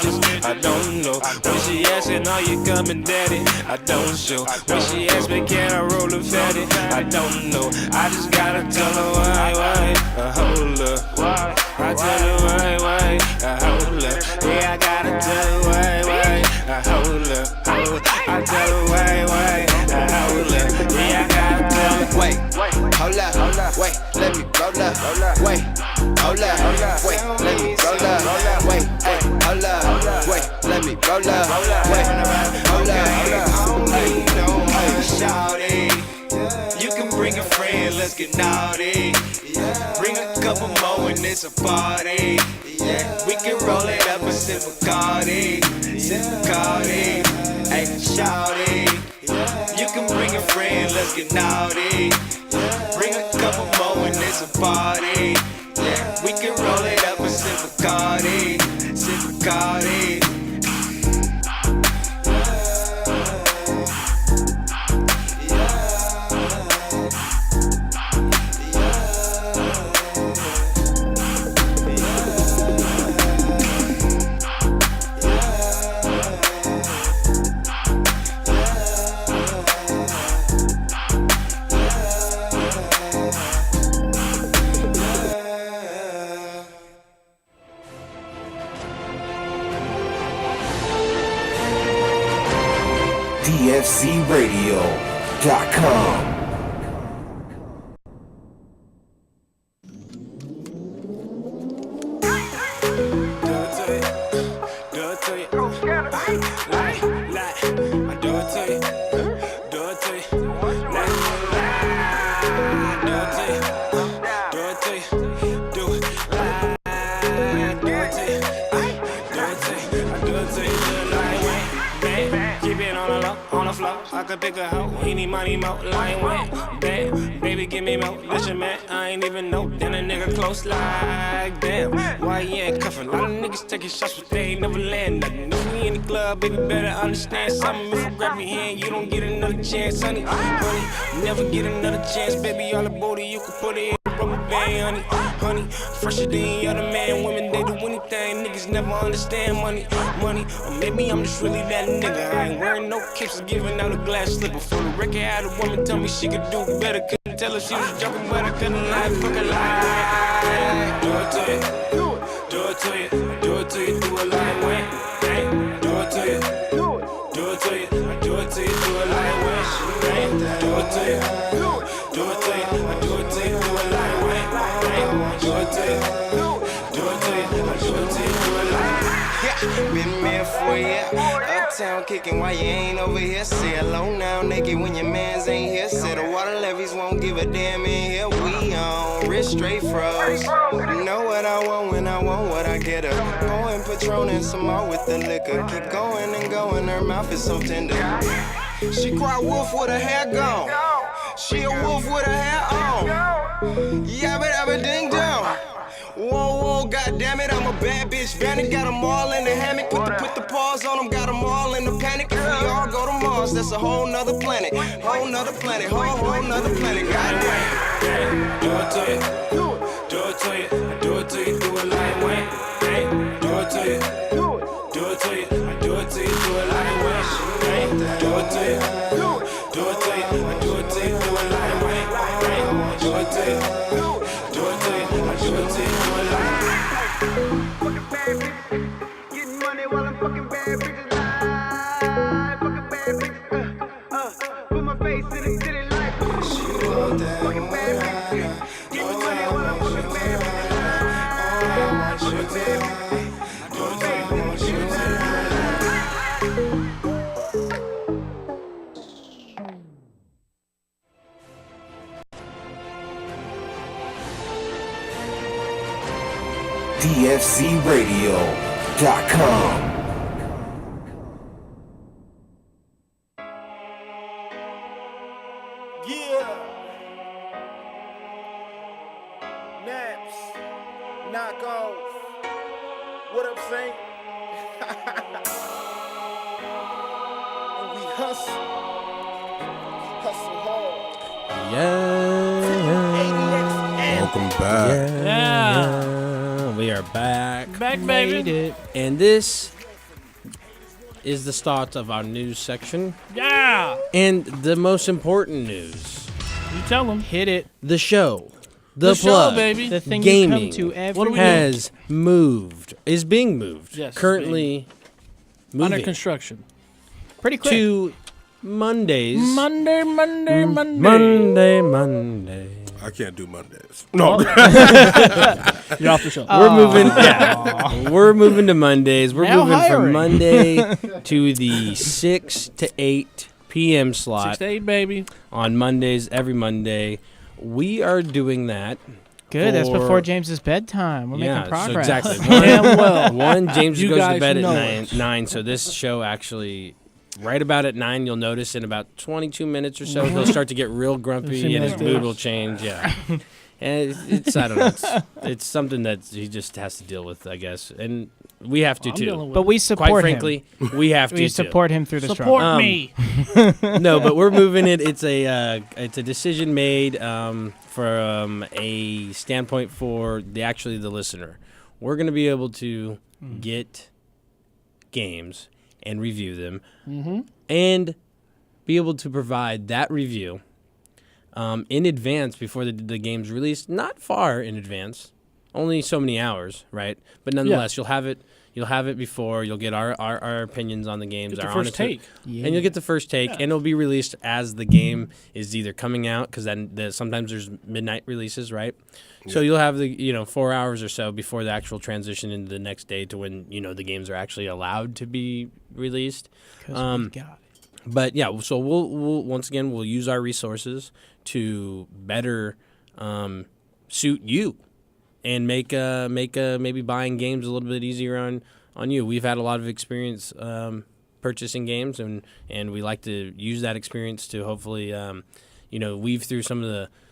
bitches, I don't know. When she asking, are you coming, daddy? I don't show. When she asks me, can I roll a fatty? I don't know. I just gotta tell her why, hold up. I tell her why, hold up. Yeah, I gotta tell her why, hold up. I tell her why, hold up. Yeah, I gotta tell her. Wait, hold up, wait, let me roll up. Wait, hold up, wait, let me roll up. Wait, hold up, wait, let me roll up. Wait, hold up, Shawty, you can bring a friend, let's get naughty. Bring a couple more and it's a party. We can roll it up and sip Bacardi. Hey, shawty, you can bring a friend, let's get naughty. Bring a couple more and it's a party. We can roll it up and sip Bacardi. DFCRadio.com. I could pick a hoe, any money, mo, line went. Damn, baby, give me more. Listen, man, I ain't even know. Then a nigga close like, damn, why you ain't cuffin'? A lot of niggas taking shots, but they ain't never land nothing. If we in the club, baby, better understand something. If I grab your hand, you don't get another chance, honey. Honey, never get another chance, baby. All the booty, you can put it in a rubber band, honey. Fresher than any other man, women, they do anything. Niggas never understand money. Or maybe I'm just really that nigga. I ain't wearing no capes, giving out a glass slipper. For the record, had a woman tell me she could do better. Couldn't tell her she was joking, but I couldn't lie, fucking lie. Do it to you, do it to you, do it to you, do it like when. Do it to you, do it to you, do it to you, do it like when. Do it to you, do it to you, do it to you, do it like when. Do it to you, do it to you, do it to you, do it like when. Been mad for a year, uptown kicking while you ain't over here. Say hello now, naked when your mans ain't here. Say the water levies won't give a damn in here. We on wrist straight froze. You know what I want when I want what I get her. Pouring Patron and some more with the liquor. Keep going and going, her mouth is so tender. She cry wolf with her hair gone. She a wolf with her hair on. Yabba dabba ding dong. Whoa, goddamn it, I'm a bad bitch. Vanity got them all in the hammock. Put the paws on them, got them all in the panic. If we all go to Mars, that's a whole nother planet. Whole nother planet, whole nother planet. Goddamn. Do it to you, do it to you, do it to you, do it like when. Do it to you, do it to you, do it to you, do it like when. Do it to you, do it to you, do it to you, do it like when. Do it to you, do it to you, do it to you. Fucking bad bitches, getting money while I'm fucking bad bitches live. Fucking bad bitches, put my face in the city life. Fucking bad bitches, getting money while I'm fucking bad bitches live. Fucking bad bitches, put my face in the city DFCRadio.com. Yeah. Naps. Knock off. What up, Saint? And we hustle. Hustle hard. Yeah. Welcome back. Yeah. We are back. Back, baby. Made it. And this is the start of our news section. Yeah. And the most important news. You tell them. Hit it. The show. The show, plug. baby. The thing Gaming you come to every What are we has moved. Is being moved. Yes, Currently Under moving construction. pretty quick. to Mondays. Monday. Monday. I can't do Mondays. No. You're off the show. We're moving. Yeah, we're moving to Mondays. We're Now moving from hiring. Monday to the 6 to 8 p.m. slot 6 to 8, baby. on Mondays. Every Monday, we are doing that. Good. That's for- before James's bedtime. We're yeah, making progress. So exactly. Damn well. One, James You goes to guys bed at know 9. So this show actually, right about at 9, you'll notice in about 22 minutes or so, he'll start to get real grumpy and his mood will change. Yeah. And it's I don't know. It's something that he just has to deal with, I guess. And we have to, I'm too. dealing with But we support Quite him. frankly, we have to, We too. support him through the Support struggle. me. No, but we're moving it. It's a decision made from a standpoint for the listener. We're going to be able to get games and review them, and be able to provide that review in advance before the game's released. Not far in advance, only so many hours, right? But nonetheless, you'll have it. You'll have it before. You'll get our opinions on the games. Get the our first honest- take. and you'll get the first take, and it'll be released as the game is either coming out, because then sometimes there's midnight releases, right? So you'll have the 4 hours or so before the actual transition into the next day to when the games are actually allowed to be released. 'Cause we got it. But yeah, so we'll once again we'll use our resources to better suit you and make maybe buying games a little bit easier on you. We've had a lot of experience purchasing games, and we like to use that experience to hopefully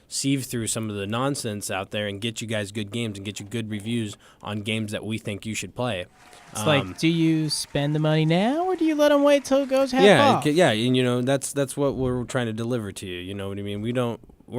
sieve through some of the nonsense out there and get you guys good games and get you good reviews on games that we think you should play. It's like, do you spend the money now, or do you let them wait till it goes half off? Yeah, and that's what we're trying to deliver to you. You know what I mean? We're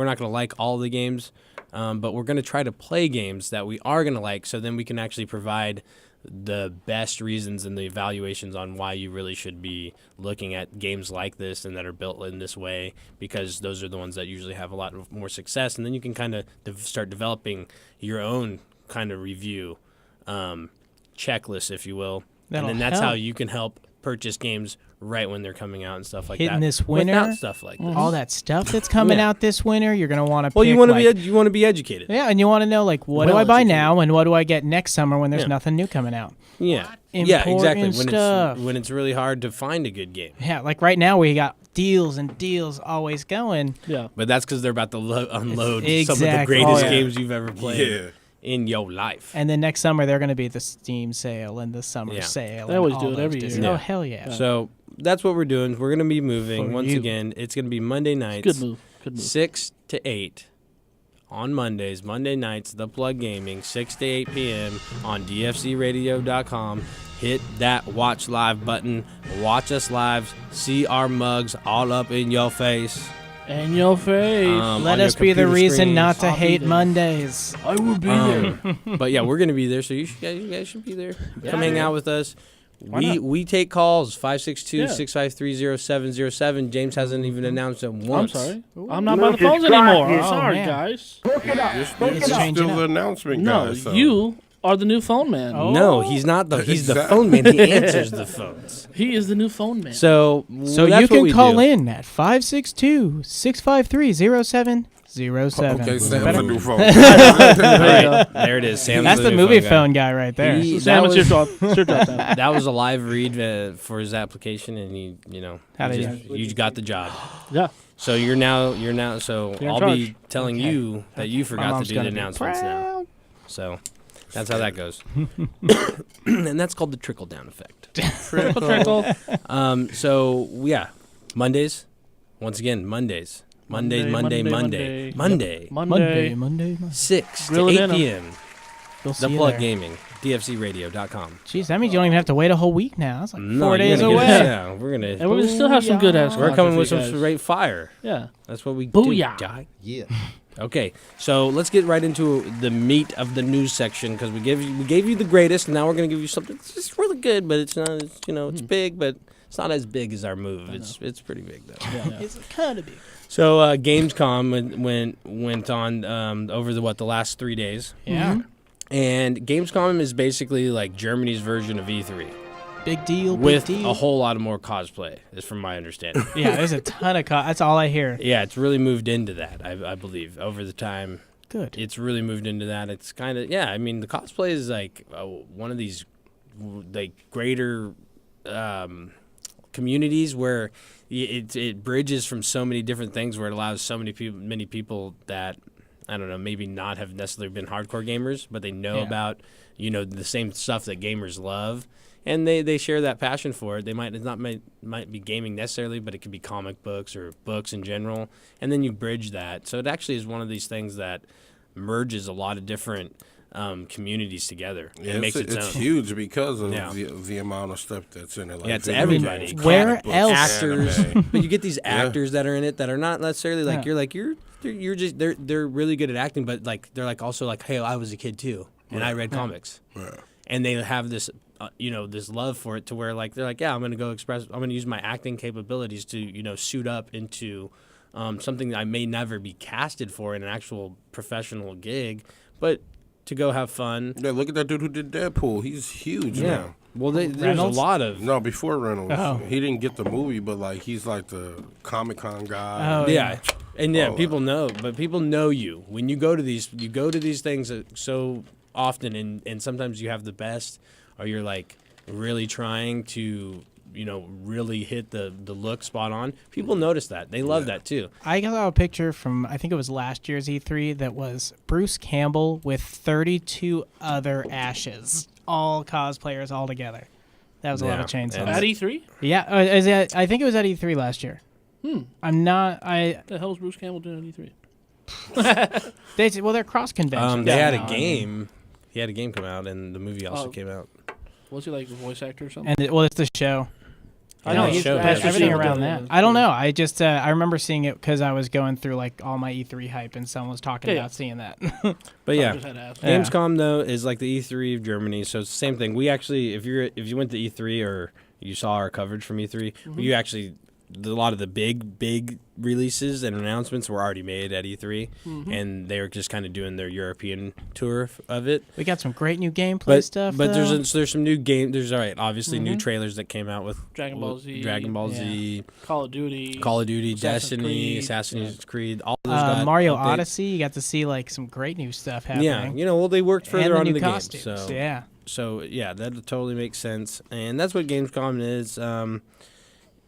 not going to like all the games, but we're going to try to play games that we are going to like, so then we can actually provide the best reasons and the evaluations on why you really should be looking at games like this and that are built in this way, because those are the ones that usually have a lot more success, and then you can kind of start developing your own kind of review checklist, if you will. That'll and then that's how help. you can help purchase games right when they're coming out and stuff like Hitting that. this winter, without stuff like this. all that stuff that's coming Yeah. out this winter, you're gonna want to. Well, pick, you want like, to be educated. Yeah, and you want to know, like, what do Well I buy educated. now, and what do I get next summer when there's Yeah. nothing new coming out? Yeah, Important exactly. stuff. When it's really hard to find a good game. Yeah, like right now we got deals and deals always going. Yeah. But that's because they're about to unload some of the Exactly. greatest Oh, yeah. games you've ever played Yeah. in your life. And then next summer they're going to be the Steam sale and the summer Yeah. sale. They and always all do it those every dis- year. Oh Yeah. hell yeah! So that's what we're doing. We're going to be moving For once you. again. It's going to be Monday nights, Good move. Good move. 6 to 8 on Mondays. Monday nights, The Plug Gaming, 6 to 8 p.m. on dfcradio.com. Hit that watch live button. Watch us live. See our mugs all up in your face. In your face. Let on us your be the computer reason screens. not to I'll be hate there. Mondays. I will be there. But yeah, we're gonna be there, so you guys should be there. Come hang out with us. We take calls 562-653-0707. James hasn't even announced it I'm once. sorry. I'm not by the phones anymore. I'm Oh, sorry, man. guys. It's You're changing still up. the announcement No, guy. So. you are the new phone man. Oh. No, he's not the. He's the Exactly. phone man. He answers the phones. He is the new phone man. So So that's you what can we call do. in at 562-653-0707. Okay, Sam's Better? a new phone. All right, there it is. Sam's That's the new movie guy. phone guy right there. He- Sam, that it's your was- job. It's your job, Sam. That was a live read for his application, and How did you got the job. Yeah. So you're now. So You're in I'll be charge. telling Okay. you that you My forgot to mom's do the gonna be announcements now. proud. So that's how that goes. And that's called the trickle down effect. Trickle. So yeah, Mondays. Once again, Monday. Monday. 6 Grill to it 8 in 'em. p.m. We'll see The you Plug there. Gaming, dfcradio.com. Jeez, that means you don't even have to wait a whole week now. That's like No, 4 you're days gonna away. get- Yeah, we're gonna. And we still have some good ass. We're coming with some guys. straight fire. Yeah. That's what we Booyah. do. Guy. Yeah. Okay, so let's get right into the meat of the news section because we gave you the greatest. And now we're gonna give you something that's just really good, but it's not. It's, it's big, but it's not as big as our move. It's pretty big though. It's kind of big. So Gamescom went on over the last 3 days, Yeah. and Gamescom is basically like Germany's version of E3 Big deal. Big with deal. a whole lot more cosplay, is from my understanding. Yeah, there's a ton of. That's all I hear. Yeah, it's really moved into that. I believe over the time. Good. It's really moved into that. It's kind of I mean, the cosplay is like one of these like greater communities where it bridges from so many different things where it allows so many people that I don't know, maybe not have necessarily been hardcore gamers, but they know about the same stuff that gamers love, and they share that passion for it. They might be gaming necessarily, but it could be comic books or books in general, and then you bridge that. So it actually is one of these things that merges a lot of different communities together. Yeah, It makes it's its own. huge because of Yeah. the amount of stuff that's in it. Like Yeah, it's video everybody. games, Where comic books, else? Actors, anime. but you get these actors that are in it that are not necessarily like you're just they're really good at acting, but like they're like also like, hey, I was a kid too, and I read comics, and they have this this love for it to where like they're like, yeah, I'm gonna use my acting capabilities to suit up into something that I may never be casted for in an actual professional gig, but to go have fun. Yeah, look at that dude who did Deadpool. He's huge Yeah. now. Well, there's a Reynolds? lot of No, before Reynolds. Oh. He didn't get the movie, but like he's like the Comic-Con guy. Oh, yeah. And All people know, but people know you when you go to these things so often, and sometimes you have the best, or you're like really trying to really hit the look spot on. People notice that. They love that too. I saw a picture from, I think it was last year's E3, that was Bruce Campbell with 32 other Ashes, all cosplayers all together. That was a lot Yeah, of chainsaws. and- At E3? Yeah, I think it was at E3 last year. I'm not. What the hell is Bruce Campbell doing at E3? They're cross conventions. They had now. a game. He had a game come out, and the movie also came out. Was he like a voice actor or something? And it's the show. I know. the He's show the has actor Everything for around the- that. I don't know. I just I remember seeing it because I was going through like all my E3 hype, and someone was talking Yeah. about seeing that. But I yeah, just had to ask. Yeah. Gamescom though is like the E3 of Germany, so it's the same thing. We actually, if you went to E3 or you saw our coverage from E3, you actually a lot of the big releases and announcements were already made at E3, and they were just kind of doing their European tour of it. We got some great new gameplay But stuff. but though. there's some new game. There's obviously new trailers that came out with Dragon Ball Z. Dragon Ball Z, Call of Duty. Call of Duty, Assassin's Destiny, Creed. Assassin's Creed. All those got Mario updates. Odyssey. You got to see like some great new stuff happening. Yeah, well, they worked and further the on new in the costumes. game, so Yeah. So yeah, that totally makes sense, and that's what Gamescom is.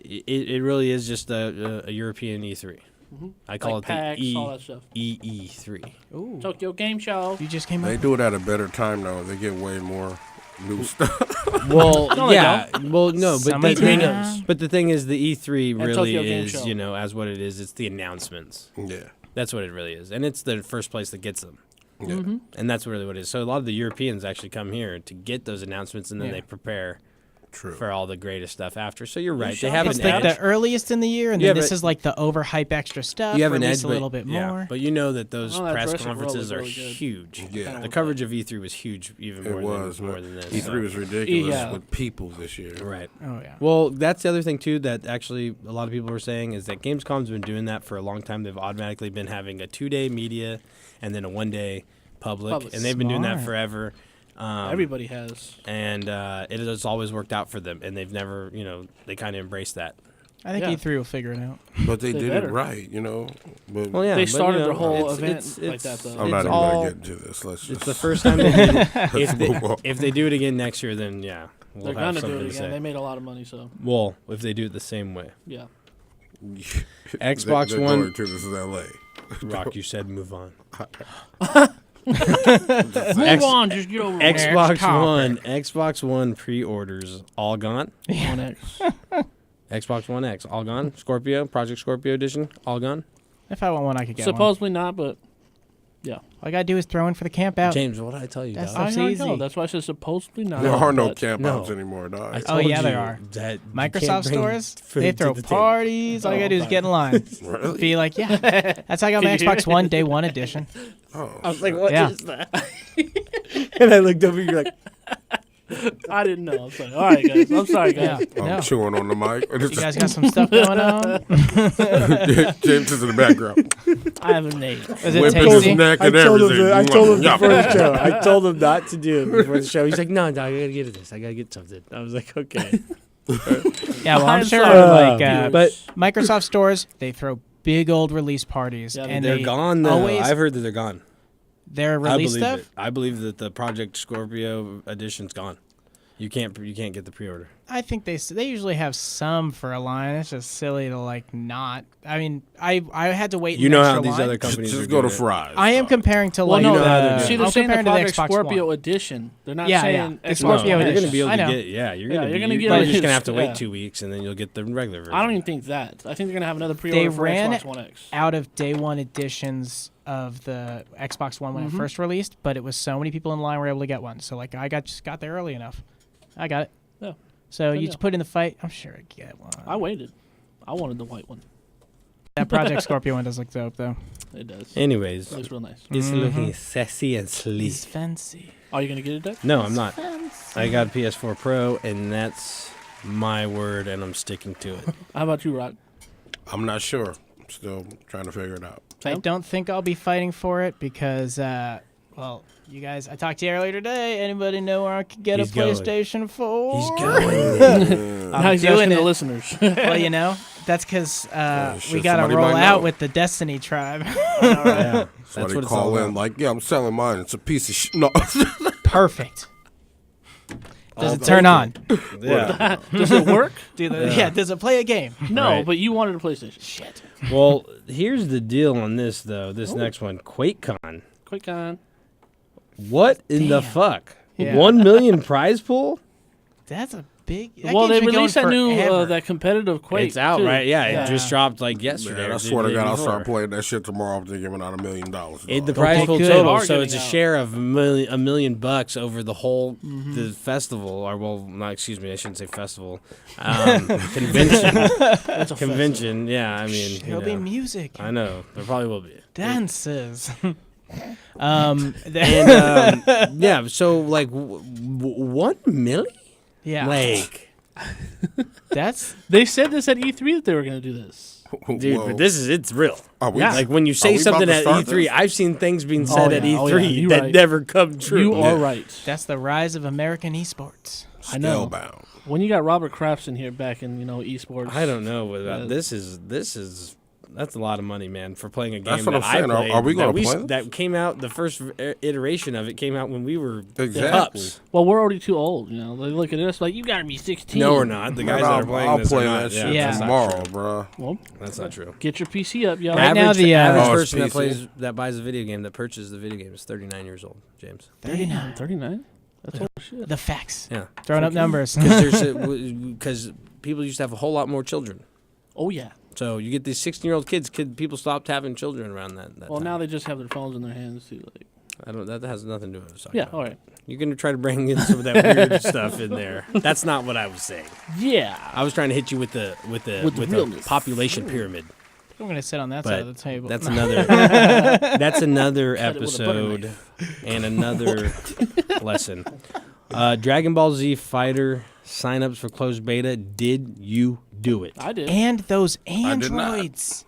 It really is just a European E3. I call Like it PAX, the all that stuff. EE3. Ooh. Tokyo Game Show. You just came They up. do it at a better time though. They get way more new stuff. Well, No, they yeah, well, no, but Summertime. the thing is, the E3 And really Tokyo Game is, Show. as what it is. It's the announcements. Yeah. That's what it really is, and it's the first place that gets them. Yeah. And that's really what it is. So a lot of the Europeans actually come here to get those announcements, and then Yeah. they prepare True. for all the greatest stuff after. So you're right. They shot have It's an like edge. the earliest in the year, and Yeah, then this but- is like the overhype extra stuff. You have an release edge, a little bit more. But you know that those Oh, that press Jurassic World conferences was are really good. huge. Yeah. The coverage of E3 was huge, even It more was. than more than this. E3 so. was ridiculous Yeah. with people this year. Right. Oh yeah. Well, that's the other thing too that actually a lot of people were saying is that Gamescom's been doing that for a long time. They've automatically been having a 2-day media and then a 1-day public. And they've been doing that Smart. forever. Everybody has. And it has always worked out for them, and they've never, they kind of embraced that. I think Yeah. E3 will figure it out. But they They did better. it right, But Well, yeah, They but, started their whole it's- event it's- like it's- that, though. I'm not it's even all- going to get into this. Let's just. It's the first time they did it. Let's move on. If they do it again next year, then yeah, we'll They're have gonna do something it to again. say. They made a lot of money, so Well, if they do it the same way. yeah. Xbox they're One. Going to this is LA. Rock, you said move on. Move on, just get over it. Xbox One pre-orders all gone. One X. Xbox One X all gone. Project Scorpio edition all gone. If I want one, I could get one. Supposedly not, but Yeah. All I gotta do is throw in for the camp out. James, what did I tell you, That's dog? That's I easy. know. That's why I said supposedly not. There are no but- camp no. outs anymore, dog. I Oh, told yeah, there you are. that you Microsoft can't bring stores, food they to throw the table. parties. All you gotta do is get in line. Really? Be like, yeah. That's how I got my Can you hear Xbox One Day 1 edition. Oh, I was like, what is Yeah. that? And I looked over, you're like, I didn't know. I'm sorry. All right, guys. I'm sorry, guys. Yeah. I'm No. chewing on the mic. You guys got some stuff going on? James is in the background. I have a name. Is it Whipping his tasty? neck I and told him, everything. I told him Yeah. before the show. I told him not to do it before the show. He's like, no, dog, I gotta get this. I gotta get something. I was like, okay. Yeah, well, I'm I'm sure sorry. like But Microsoft stores, they throw big old release parties, Yeah, and they're they gone though. always I've heard that they're gone. their I release believe stuff. it. I believe that the Project Scorpio edition's gone. You can't get the pre-order. I think they usually have some for a line. It's just silly to like not. I mean, I had to wait. You an know extra how these line. other companies Just are go to doing it. Fry's. I am dog. comparing to Well, like no, know how they're see, doing they're I'm saying the comparing to the Project Xbox Scorpio One. edition. They're not Yeah, saying yeah. The Xbox Scorpio One You're edition. gonna be able I to know. get. Yeah, you're Yeah, gonna. you're be, gonna you're get probably it. just gonna have to wait Yeah. 2 weeks and then you'll get the regular version. I don't even think that. I think they're gonna have another pre-order They for ran Xbox One X. out of day one editions of the Xbox One when it first released, but it was so many people in line were able to get one. So like I just got there early enough. I got it. Yeah. So Good you deal. just put in the fight. I'm sure I get one. I waited. I wanted the white one. That Project Scorpio one does look dope though. It does. Anyways, It looks real nice. it's looking sassy and sleek. It's fancy. Are you gonna get it, Doug? No, I'm not. I got a PS4 Pro, and that's my word, and I'm sticking to it. How about you, Rock? I'm not sure. I'm still trying to figure it out. I Sam? don't think I'll be fighting for it because, well, you guys, I talked to you earlier today. Anybody know where I could get He's a going. PlayStation 4? He's going. Now he's doing asking it. the listeners. Well, you know, that's because shit, we got to somebody roll might out know. with the Destiny tribe. Yeah, That's why that's they what it's call all in about. like, yeah, I'm selling mine. It's a piece of shit. No. Perfect. Does it turn on? Yeah. Does it work? Does it play a game? No, Right. but you wanted a PlayStation. Shit. Well, here's the deal on this though. This next one, QuakeCon. Quick on. What in the Damn. fuck? Yeah. 1 million prize pool? That's a big. That Well, game's they been released that going new forever. that competitive Quake. It's out, too. right? Yeah, Yeah. it just dropped like yesterday. Man, or I the swear to day God, I'll before. start playing that shit tomorrow if they're giving out $1 million. The dog. prize pool good. total, Are so it's a giving out. share of $1 million bucks over the whole the festival, or well, not excuse me, I shouldn't say festival, convention. That's a Convention, yeah. I mean, you There'll be know. music, I know there probably will be. dances. And yeah, so like 1 million, yeah, like that's They said this at E3 that they were going to do this. dude, Whoa. but it's real. Are we- Yeah. Like when you Are say we about something to at start E3, this? I've seen things being said at yeah, E3 you're that right. never come true. You are right. that's the rise of American esports. I know. Scalebound. When you got Robert Crafts in here back in esports, I don't know about Yeah. this is that's a lot of money, man, for playing a game That's what that I'm saying. I played. Are we gonna that play this? that came out, the first iteration of it came out when we were Exactly. pups. Well, we're already too old. You know, they look at us like you got to be 16. No, we're not. The guys Man, that are playing I'll this play are not. that shit Yeah. that's not tomorrow, true. bro. Well, That's not true. get your PC up, y'all. Right now, the, average Oh, it's person that PC. that buys a video game, that purchases the video game, is 39 years old. James. 39. 39. That's old shit. The facts. Yeah. Throwing up numbers. Because people used to have a whole lot more children. Oh yeah. So you get these 16-year-old kids. People stopped having children around that Well, time. now they just have their phones in their hands too. Like, I don't. That has nothing to do with us. yeah. All right. You're gonna try to bring in some of that weird stuff in there. That's not what I was saying. Yeah. I was trying to hit you with the realness. population pyramid. I'm gonna sit on that side But of the table. that's another. That's another Cut it with a butter episode and another lesson. Dragon Ball Z Fighter signups for closed beta. Did you do it? I did. and those did not. androids.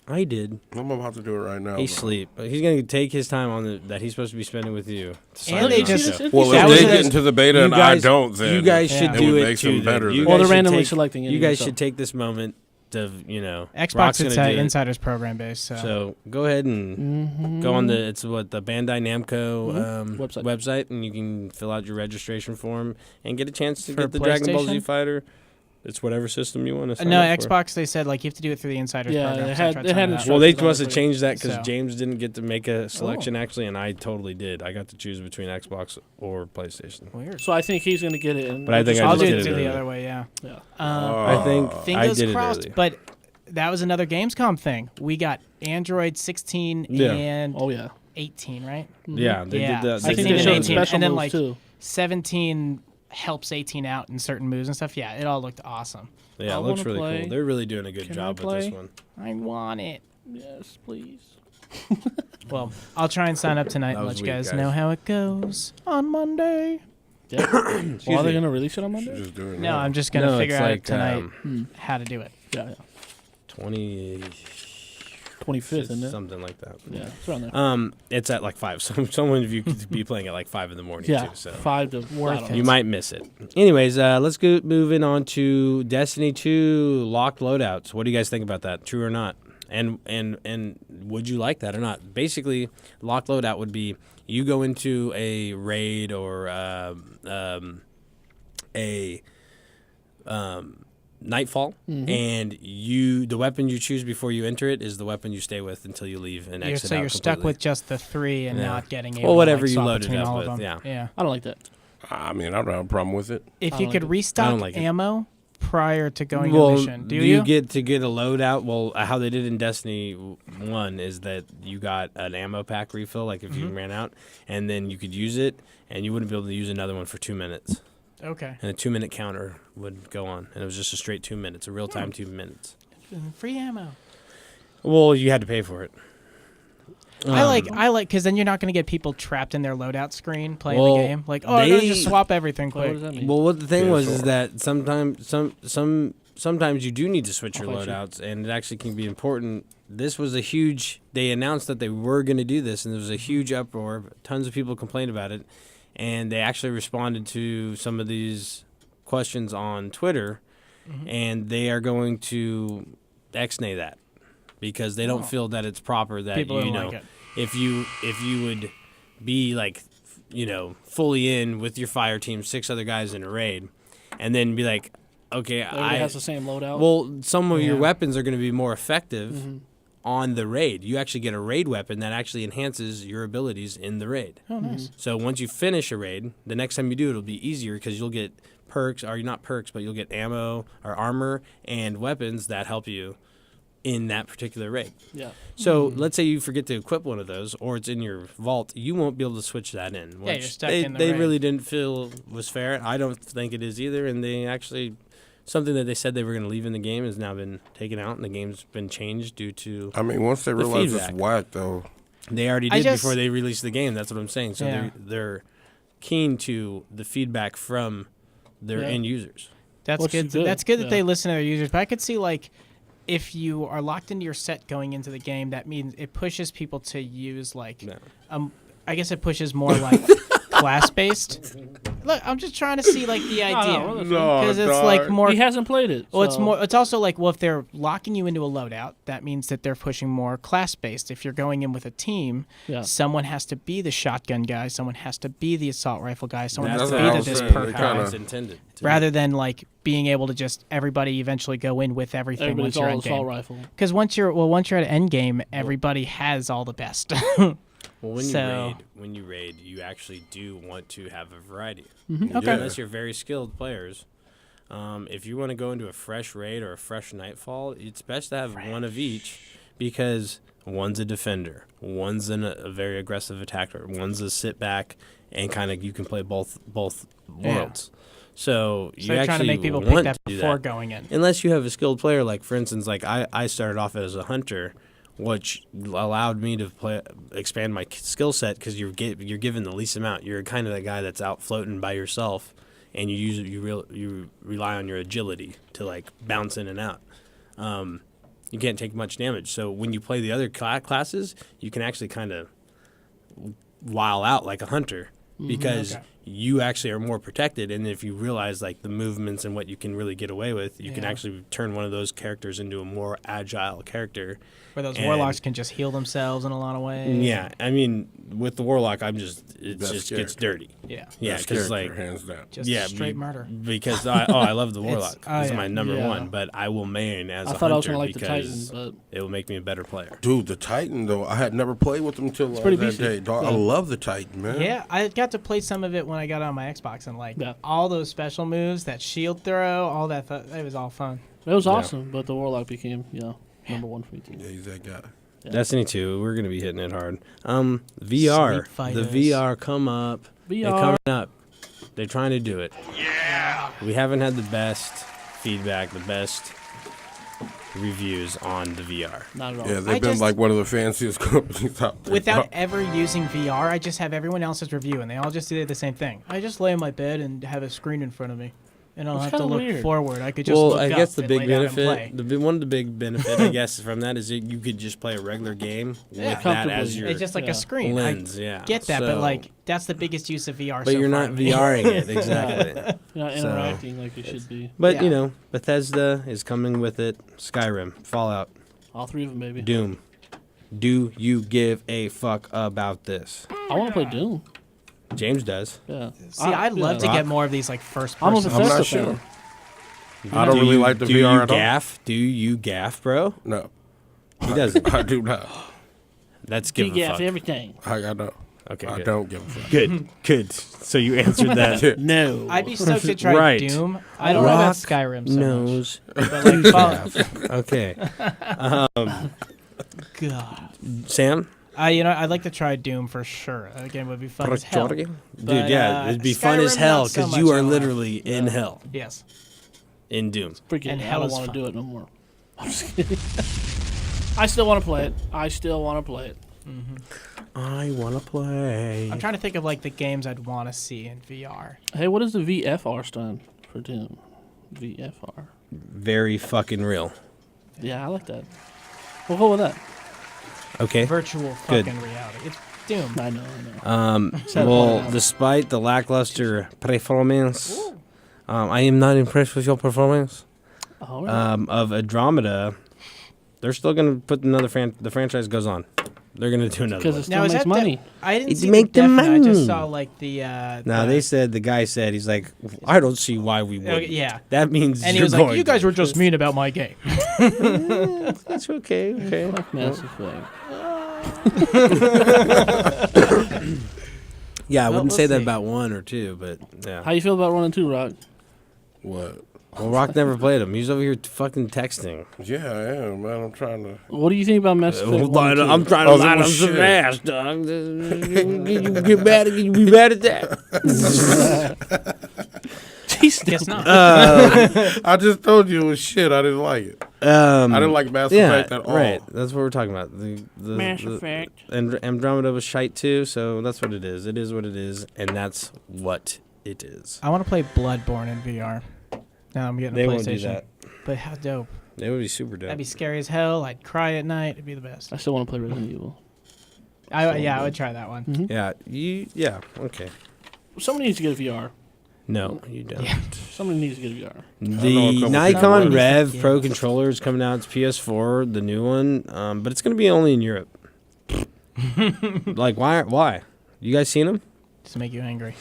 I did. I'm about to do it right now. He's bro. asleep. But he's gonna take his time on that he's supposed to be spending with you. to sign And they on. just- So- Well, That if was they a- get into the beta you and guys- I don't, then you guys should Yeah. it do would it make too. them better. then. You than- Well, guys they're should randomly take- selecting You anyway, guys so. should take this moment to Xbox, Rock's it's gonna do it. Insider's program based. So go ahead and go on the the Bandai Namco website, and you can fill out your registration form and get a chance to For get the Dragon Ball Z PlayStation? Fighter. It's whatever system you want to sign no, up for. Xbox. They said like you have to do it through the Insider's Yeah, program. they so I had- tried they signing had up. instructions. Well, they Instructions must on have it. changed that because So- James didn't get to make a selection actually, and I totally did. I got to choose between Xbox or PlayStation. Weird. So I think he's going to get it. And But I think I I'll just do did it it through the early. other way. Yeah. Yeah. I think I Fingers did it crossed. early. But that was another Gamescom thing. We got Android 16 Yeah. and Oh yeah. 18, right? Yeah, they Yeah. did the. I They think did they the showed 18, special and then, moves like, too. 17 helps 18 out in certain moves and stuff. Yeah, it all looked awesome. Yeah, I it looks wanna really play. cool. They're really doing a good Can I job with this play? one. I want it. Yes, please. Well, I'll try and sign up tonight That and was let you weak, guys guys. know how it goes on Monday. Yeah. Well, are they me. going to release it on Monday? Just do it No, now. I'm just going to No, figure it's out like, tonight how to do it. Yeah. 20. 25th, isn't it? Something like that. Yeah, it's around there. It's at like 5. So someone of you could be playing at like 5 in the morning Yeah, too. So 5 to Worth I don't it. know. you might miss it. Anyways, let's go moving on to Destiny 2 locked loadouts. What do you guys think about that? True or not? And would you like that or not? Basically, locked loadout would be you go into a raid or nightfall, and the weapon you choose before you enter it is the weapon you stay with until you leave and exit So out you're stuck completely. with just the 3 and Yeah. not getting able Well, whatever to, like, you swap loaded between up all with, of them. yeah. I don't like that. I mean, I don't have a problem with it. If I you don't could like it. restock I don't like it. ammo prior to going well, to mission, do you you? get to get a loadout? Well, how they did in Destiny 1 is that you got an ammo pack refill, like if you ran out, and then you could use it, and you wouldn't be able to use another one for 2 minutes. Okay. And a 2-minute counter would go on, and it was just a straight 2 minutes, a real time 2 minutes. Free ammo. Well, you had to pay for it. I like because then you're not going to get people trapped in their loadout screen playing Well, the game. Like, oh, I gotta they- just swap everything What quick. does that mean? Well, what the thing was is PS4. that sometimes you do need to switch your Oh, I see. loadouts, and it actually can be important. This was a huge. They announced that they were going to do this, and there was a huge uproar. Tons of people complained about it, and they actually responded to some of these questions on Twitter, and they are going to ex-nay that because they don't feel that it's proper that People you don't know like it. if you would be like fully in with your fire team, 6 other guys in a raid, and then be like, okay, Everybody has the same loadout. well, some of your Yeah. weapons are going to be more effective on the raid. You actually get a raid weapon that actually enhances your abilities in the raid. Oh, nice. So once you finish a raid, the next time you do it, it'll be easier because you'll get perks, or not perks, but you'll get ammo or armor and weapons that help you in that particular raid. yeah. So let's say you forget to equip one of those, or it's in your vault, you won't be able to switch that in. Yeah, you're which stuck they, in the they raid. really didn't feel was fair. I don't think it is either, and they actually something that they said they were going to leave in the game has now been taken out, and the game's been changed due to I mean, once they The realize feedback. it's whack, though, they already I did just- before they released the game. That's what I'm saying. So Yeah. they're keen to the feedback from their Yeah. end users. That's Which good. is good, That's good that yeah. they listen to their users. But I could see, like, if you are locked into your set going into the game, that means it pushes people to use, like, No. I guess it pushes more like class based. Look, I'm just trying to see like the idea no, that's because it's like more. He hasn't played it. Well, it's so- more. It's also like, well, if they're locking you into a loadout, that means that they're pushing more class based. If you're going in with a team, Yeah. someone has to be the shotgun guy, someone has to be the assault rifle guy, someone has That's to what be I the was this saying. perk They guy. kinda- How it's intended. to Rather than like being able to just everybody eventually go in with everything Everybody's once you're all end assault game. rifle. Because once you're at end game, everybody has all the best. Well, when So- you raid, you actually do want to have a variety. Okay. Unless you're very skilled players. If you want to go into a fresh raid or a fresh nightfall, it's best to have one of each because one's a defender, one's a very aggressive attacker, one's a sit back, and kind of you can play both worlds. So you So they're actually trying to make people pick want that to do before that. going in. Unless you have a skilled player, like for instance, like I started off as a hunter, which allowed me to expand my skill set because you're given the least amount. You're kind of the guy that's out floating by yourself, and you rely on your agility to like bounce in and out. You can't take much damage. So when you play the other classes, you can actually kind of while out like a hunter because Okay. you actually are more protected. And if you realize like the movements and what you can really get away with, you can Yeah. actually turn one of those characters into a more agile character. Where those And- warlocks can just heal themselves in a lot of ways. Yeah, I mean, with the warlock, it Best just gets character. dirty. Yeah. Yeah, best because character, like hands down. Just yeah, straight murder. Because I love the warlock. It's yeah. my number Yeah. one, but I will main as I a thought I was hunter gonna like the Titan, because but it will make me a better player. Dude, the Titan, though, I had never played with them until pretty that beefy. day. Dog, I Yeah. love the Titan, man. Yeah, I got to play some of it when I got on my Xbox, and like Yeah. all those special moves, that shield throw, all that, it was all fun. it was awesome. But the Warlock became, number one for me too. Yeah, he's that guy. Destiny 2, we're gonna be hitting it hard. VR, Sleep Fighters. the VR come up. They're VR. coming up. They're trying to do it. Yeah. We haven't had the best feedback, the best reviews on the VR. Not at all. Yeah, I they've been just- like one of the fanciest companies out there. Without ever using VR, I just have everyone else's review, and they all just do the same thing. I just lay in my bed and have a screen in front of me, and I don't That's have to kinda look weird. forward. I could just Well, look I up guess the and big lay down and play. benefit, one of the big benefit, I guess, from that is that you could just play a regular game with that as comfortably. your It's just like Yeah. a screen. lens. I Yeah, get that, So- but like that's the biggest use of VR. but so you're far not to me. VRing it exactly. You're not So- interacting like you should be. But Yeah. you know, Bethesda is coming with it. Skyrim, Fallout, All three of them, baby. Doom. Do you give a fuck about this? I want to play Doom. James does. Yeah. See, I'd love to get more of these like first I'm a person. Bethesda not fan. sure. I don't Do really you- like the do VR you at all. gaff? Do you gaff, bro? No, He doesn't. I do not. That's give a Yeah, fuck. for everything. I know. Okay, I good. don't give a fuck. Good, good. So you answered that. No. I'd be stoked to try Right. Doom. I don't know about Rock Skyrim so much. Knows. But like Fallout. Okay. God. Sam? I'd like to try Doom for sure. That game would be fun as hell. Dude, But, yeah, it'd be fun as Skyrim, hell not so because you much, are I like. literally in hell Yes. in Doom. Freaking And I hell don't is want to fun. do it no more. I'm just kidding. I still want to play it. I I want to play. I'm trying to think of like the games I'd want to see in VR. Hey, what is the VFR stand for Doom? VFR. Very fucking real. Yeah, I like that. We'll go with that. Okay. Virtual Good. fucking reality. It's Doom. I know. Sad Well, point out. despite the lackluster performance, I am not impressed with your performance All right. of Andromeda. They're still going to put another the franchise goes on. They're going to do another Because one. it still makes money. I didn't It see make the the definite. I just money. saw like the. No, the guy said, he's like, I don't see why we would. yeah. That means And he you're was like, going "You guys to." were just mean about my game." That's okay, okay. Fuck Mass Effect. Yeah, I Well, wouldn't say let's that see. about 1 or 2, but yeah. How you feel about 1 and 2, Rock? What? Well, Rock never played him. He's over here fucking texting. Yeah, I am, man. I'm trying to. What do you think about Mass Effect 1 and 2? I'm trying to Oh, line that up was some shit. ass, dog. You get mad? Can you be mad at that? Guess not. I just told you it was shit. I didn't like it. I didn't like Mass Effect at all. right. That's what we're talking about. Mass Effect. And Andromeda was shite too, so that's what it is. It is what it is, and that's what it is. I want to play Bloodborne in VR. Now I'm getting They a won't PlayStation. do that. But how dope. It would be super dope. That'd be scary as hell. I'd cry at night. It'd be the best. I still want to play Resident Evil. I would try that one. Yeah. Okay. Somebody needs to get a VR. No, you don't. Somebody needs to get a VR. know a The couple Nikon people. Rev Yeah. Pro controller is coming out. It's PS4, the new one, but it's going to be only in Europe. Like, why? You guys seen them? Just to make you angry.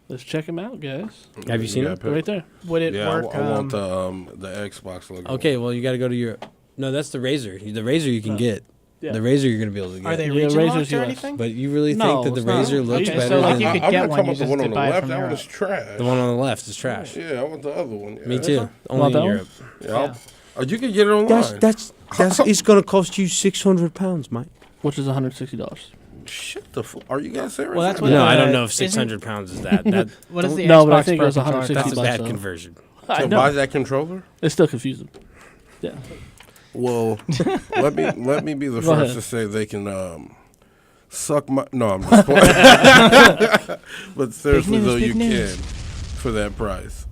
Let's check them out, guys. Have you seen Yeah, them? They're right there. Would it Yeah, work? I want the Xbox logo. Okay, well, you got to go to Europe. No, that's the Razer. The Razer you can get. Yeah. The Razer you're going to be able to get. Are they Yeah, region Razer's locked or US. anything? But you really No, think that the it's not. Razer looks Okay, better so, like, than you could I'm get not one, talking you about the just one on could the buy it left. from That one Europe. is trash. the one on the left is trash. Yeah, I want the other one. Yeah. Me too. Want Only that in one? Europe. Yeah, you can get it online. That's it's going to cost you £600, Mike. Which is $160. Shit, are you guys serious? Well, that's what- No, I don't Uh, know if isn't- £600 is that. That What is the No, Xbox but I think it Pro was controller 160 that's cost? a bad so. conversion. I to know. buy that controller? It's still confusing. Yeah. Well, let me be the Go first ahead. to say they can suck my. No, I'm just playing. But seriously, news, though, big you news. can for that price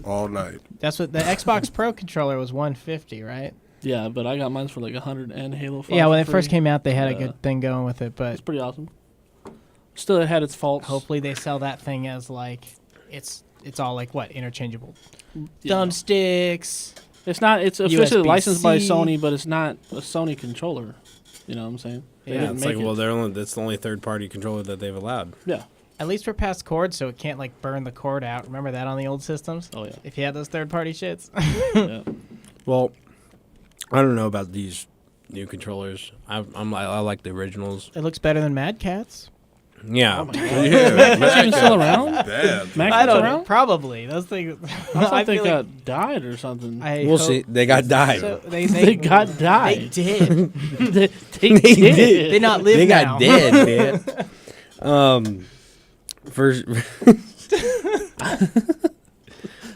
all night. That's what the Xbox Pro controller was $150, right? Yeah, but I got mine for like 100 and Halo 5. Yeah, when for it first free. came out, they had a Yeah. good thing going with it, but It's pretty awesome. Still, it had its faults. hopefully they sell that thing as like it's all like what interchangeable Yeah. thumbsticks. It's not. It's officially USB-C. licensed by Sony, but it's not a Sony controller. You know what I'm saying? They Yeah, didn't It's make like, it. well, that's the only third-party controller that they've allowed. Yeah. At least for past cords, so it can't like burn the cord out. Remember that on the old systems? Oh yeah. If you had those third-party shits. Yeah. Well, I don't know about these new controllers. I like the originals. It looks better than Mad Catz. Yeah. Yeah, Is even still around? bad. Mac I is don't know. around? Probably those things. I thought they feel like died or something. We'll see. They got died. So They got They died. did. They They did. They not live They now. got dead, man. First.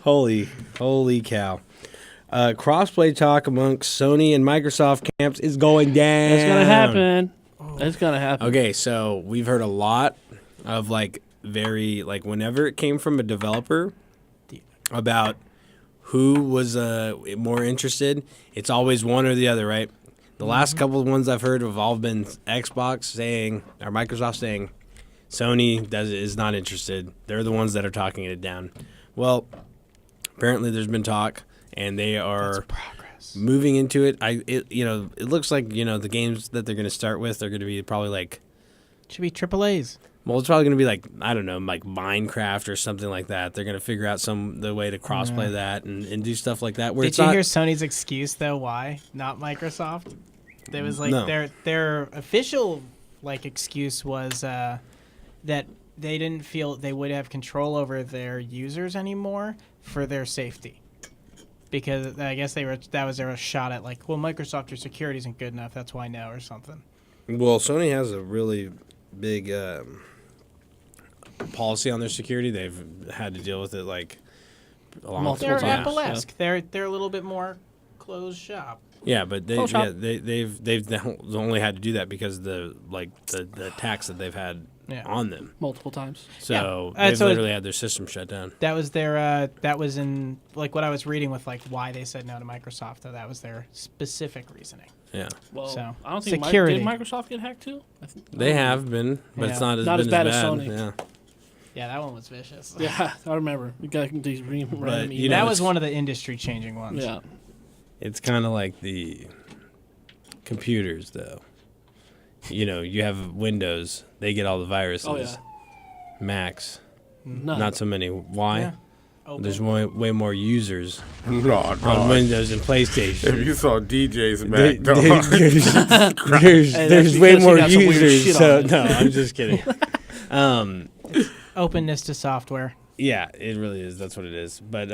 Holy cow. Crossplay talk amongst Sony and Microsoft camps is going down. It's gonna happen. It's gonna happen. Okay, so we've heard a lot of whenever it came from a developer about who was more interested, it's always one or the other, right? The last couple of ones I've heard have all been Xbox saying, or Microsoft saying, Sony is not interested. They're the ones that are talking it down. Well, apparently there's been talk, and they are moving into it. It looks like the games that they're going to start with are going to be probably like Should be AAAs. Well, it's probably going to be like, I don't know, like Minecraft or something like that. They're going to figure out the way to crossplay that and do stuff like that. Did you hear Sony's excuse though? Why not Microsoft? There was like their official excuse was that they didn't feel they would have control over their users anymore for their safety. Because I guess that was their shot at Microsoft, your security isn't good enough. That's why no or something. Well, Sony has a really big policy on their security. They've had to deal with it They're Apple-esque. Yeah. They're a little bit more closed shop. Yeah, but they've only had to do that because the tax that they've had on them multiple times. So they've literally had their system shut down. That was their that was in what I was reading with why they said no to Microsoft. Though that was their specific reasoning. Yeah. Well, so, I don't think security. Did Microsoft get hacked too? They have been, but it's not as bad as Sony. Yeah. Yeah, that one was vicious. Yeah, I remember. You got these that was one of the industry-changing ones. Yeah. It's kind of like the computers, though. You have Windows; they get all the viruses. Oh yeah. Macs, None. not so many. Why? Yeah. There's way more users No, on Windows and PlayStation. If you saw DJ's Mac, there's way more users. So no, I'm just kidding. Openness to software. Yeah, it really is. That's what it is. But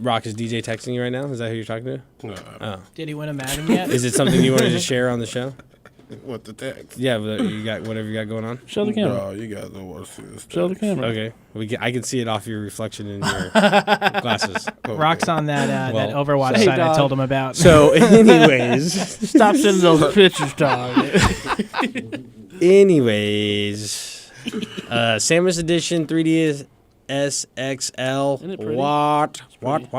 Rock, is DJ texting you right now? Is that who you're talking to? No. Oh. Did he win a Madden yet? Is it something you wanted to share on the show? What the text? Yeah, you got whatever you got going on. Show the camera. No, you guys don't want to see this. Show the camera. Okay, I can see it off your reflection in your glasses. Okay. Rock's on that Overwatch Hey, site I dog. told him about. So, anyways, Stop sending those pictures, dog. anyways, Samus Edition 3DS SXL. Isn't it pretty? What?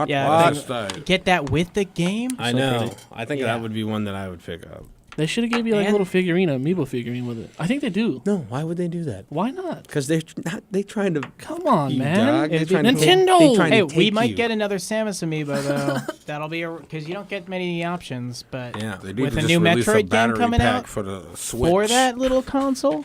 Yeah, What? get that with the game. I So know. pretty. I think that would be one that I would pick up. They should have gave you a And- little figurine, a amiibo figurine with it. I think they do. No, why would they do that? Why not? Because they trying to. Come on, You man. dog. They It'd be trying to Nintendo! they trying to Hey, we take might you. get another Samus amiibo though. That'll be because you don't get many options. But Yeah. They need with to a just new release a Metroid game battery coming pack out for the Switch. for that little console,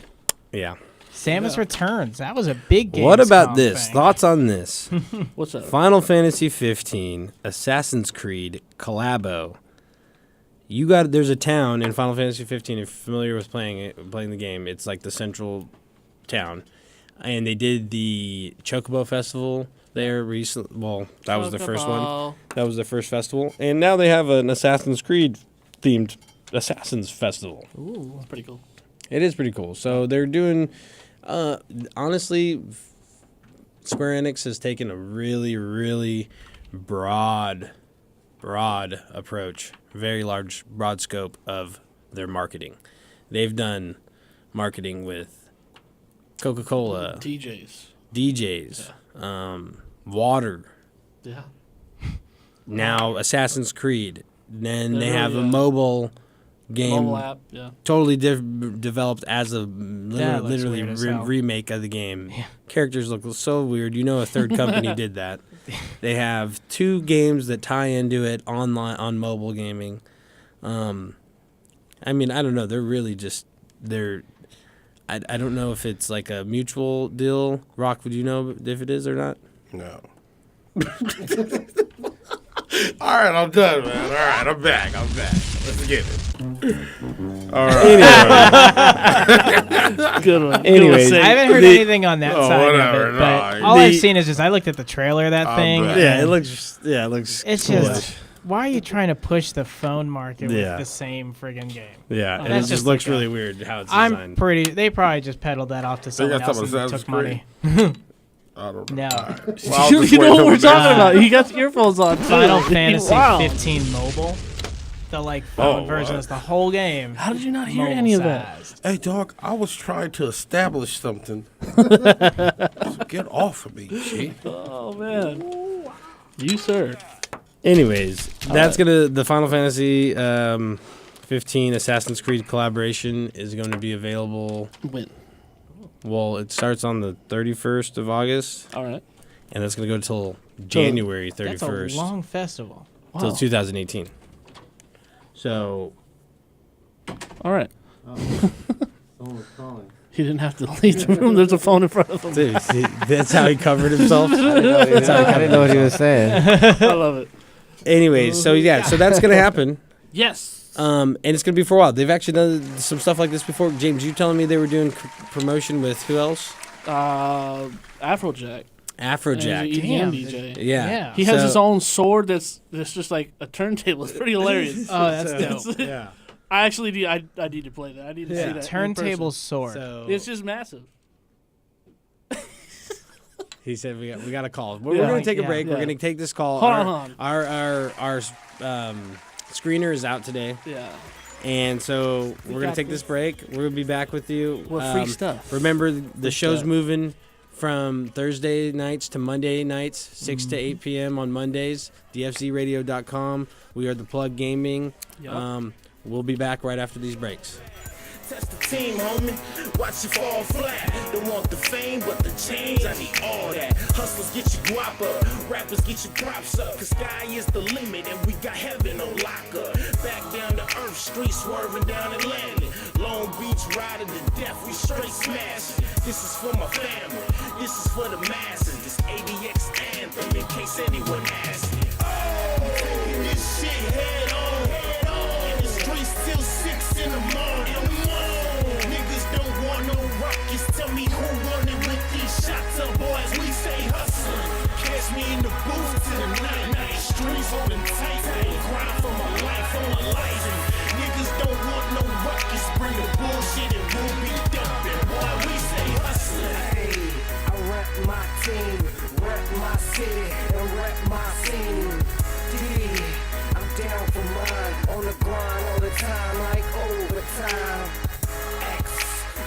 Yeah. Samus Returns. That was a big game. What about this? Thoughts on this? What's that? Final Fantasy 15, Assassin's Creed, Collabo. There's a town in Final Fantasy 15. If you're familiar with playing the game, it's like the central town, and they did the Chocobo Festival there recently. Well, that was the first one. That was the first festival, and now they have an Assassin's Creed themed Assassin's Festival. Ooh, that's pretty cool. It is pretty cool. So they're doing. Honestly, Square Enix has taken a really, really broad approach, very large, broad scope of their marketing. They've done marketing with Coca-Cola, DJs, water, Yeah. now Assassin's Creed. Then they Yeah, have a yeah. mobile game, Mobile app, yeah. totally developed as a literally weird as hell. remake of the game. Characters look so weird. A third company did that. They have 2 games that tie into it online on mobile gaming. I mean, I don't know. They're really just I don't know if it's like a mutual deal. Rock, would you know if it is or not? No. All right, I'm done, man. All right, I'm back. Let's get it. All right. Good one. Anyways, I haven't heard anything on that side whatever, of it, but no. all I've seen is just I looked at the trailer of that thing. bet. Yeah, and it looks. Yeah, it looks. It's cool. just why are you trying to push the phone market Yeah. with the same friggin' game? Yeah, and it That's just just looks like a- really weird how it's I'm designed. pretty. They probably just peddled that off to someone got else something and Assassin's took money. I don't know. No. Well, I'll You just know wait what till we're we talking make- about. He got earphones on. Too. Final Fantasy Wow. 15 mobile. The phone version is the whole game. How did you not hear mobile any of that? sized. Hey, dog, I was trying to establish something. So get off of me, G. Oh man. You sir. Anyways, that's the Final Fantasy 15 Assassin's Creed collaboration is going to be available. When? Well, it starts on the 31st of August, All right. and that's going to go till January That's a 31st long festival. till Wow. 2018. So All right. He didn't have to leave the room. There's a phone in front of him. dude, see, that's how he covered himself. I didn't know what he was saying. I love it. Anyways, so yeah, so that's going to happen. Yes. And it's going to be for a while. They've actually done some stuff like this before. James, you telling me they were doing promotion with who else? Afrojack. Afrojack. He's an Damn. EDM DJ. Yeah. He has So- his own sword that's just like a turntable. It's pretty hilarious. Oh, that's dope. Yeah. I actually need. I need to play that. I need to see that. in Turntable person. sword. So It's just massive. he said we got a call. We're Yeah. going to take a Yeah. break. Yeah. We're going to take this call. Hold on. Our screener is out today, Yeah. and so we're going to got take this this. break. We're going to be back with you. With free stuff. Remember, the show's stuff. moving from Thursday nights to Monday nights, 6 to 8 p.m. on Mondays. DFZRadio.com. We are the Plug Gaming. Yup. We'll be back right after these breaks. Test the team, homie. Watch you fall flat. Don't want the fame, but the change. I need all that. Hustlers get your guap up. Rappers get your props up. Cause sky is the limit, and we got heaven on lockup. Back down to earth, street swerving down Atlantic. Long Beach riding to death, we straight smashing. This is for my family. This is for the masses. This ADX anthem, in case anyone asks it. Oh, we taking this shit head on. In the streets till 6 in the morning. Niggas don't want no rockets. Tell me who running with these shots up, boys. We say hustle. Catch me in the booth till the night. Streets holding tight. Grind for my life on my life. Niggas don't want no rockets. Bring the bullshit and we'll be dumping. Boy, we say hustle. Hey, I rep my team, rep my city, and rep my scene. I'm down for mine, on the grind all the time, like overtime.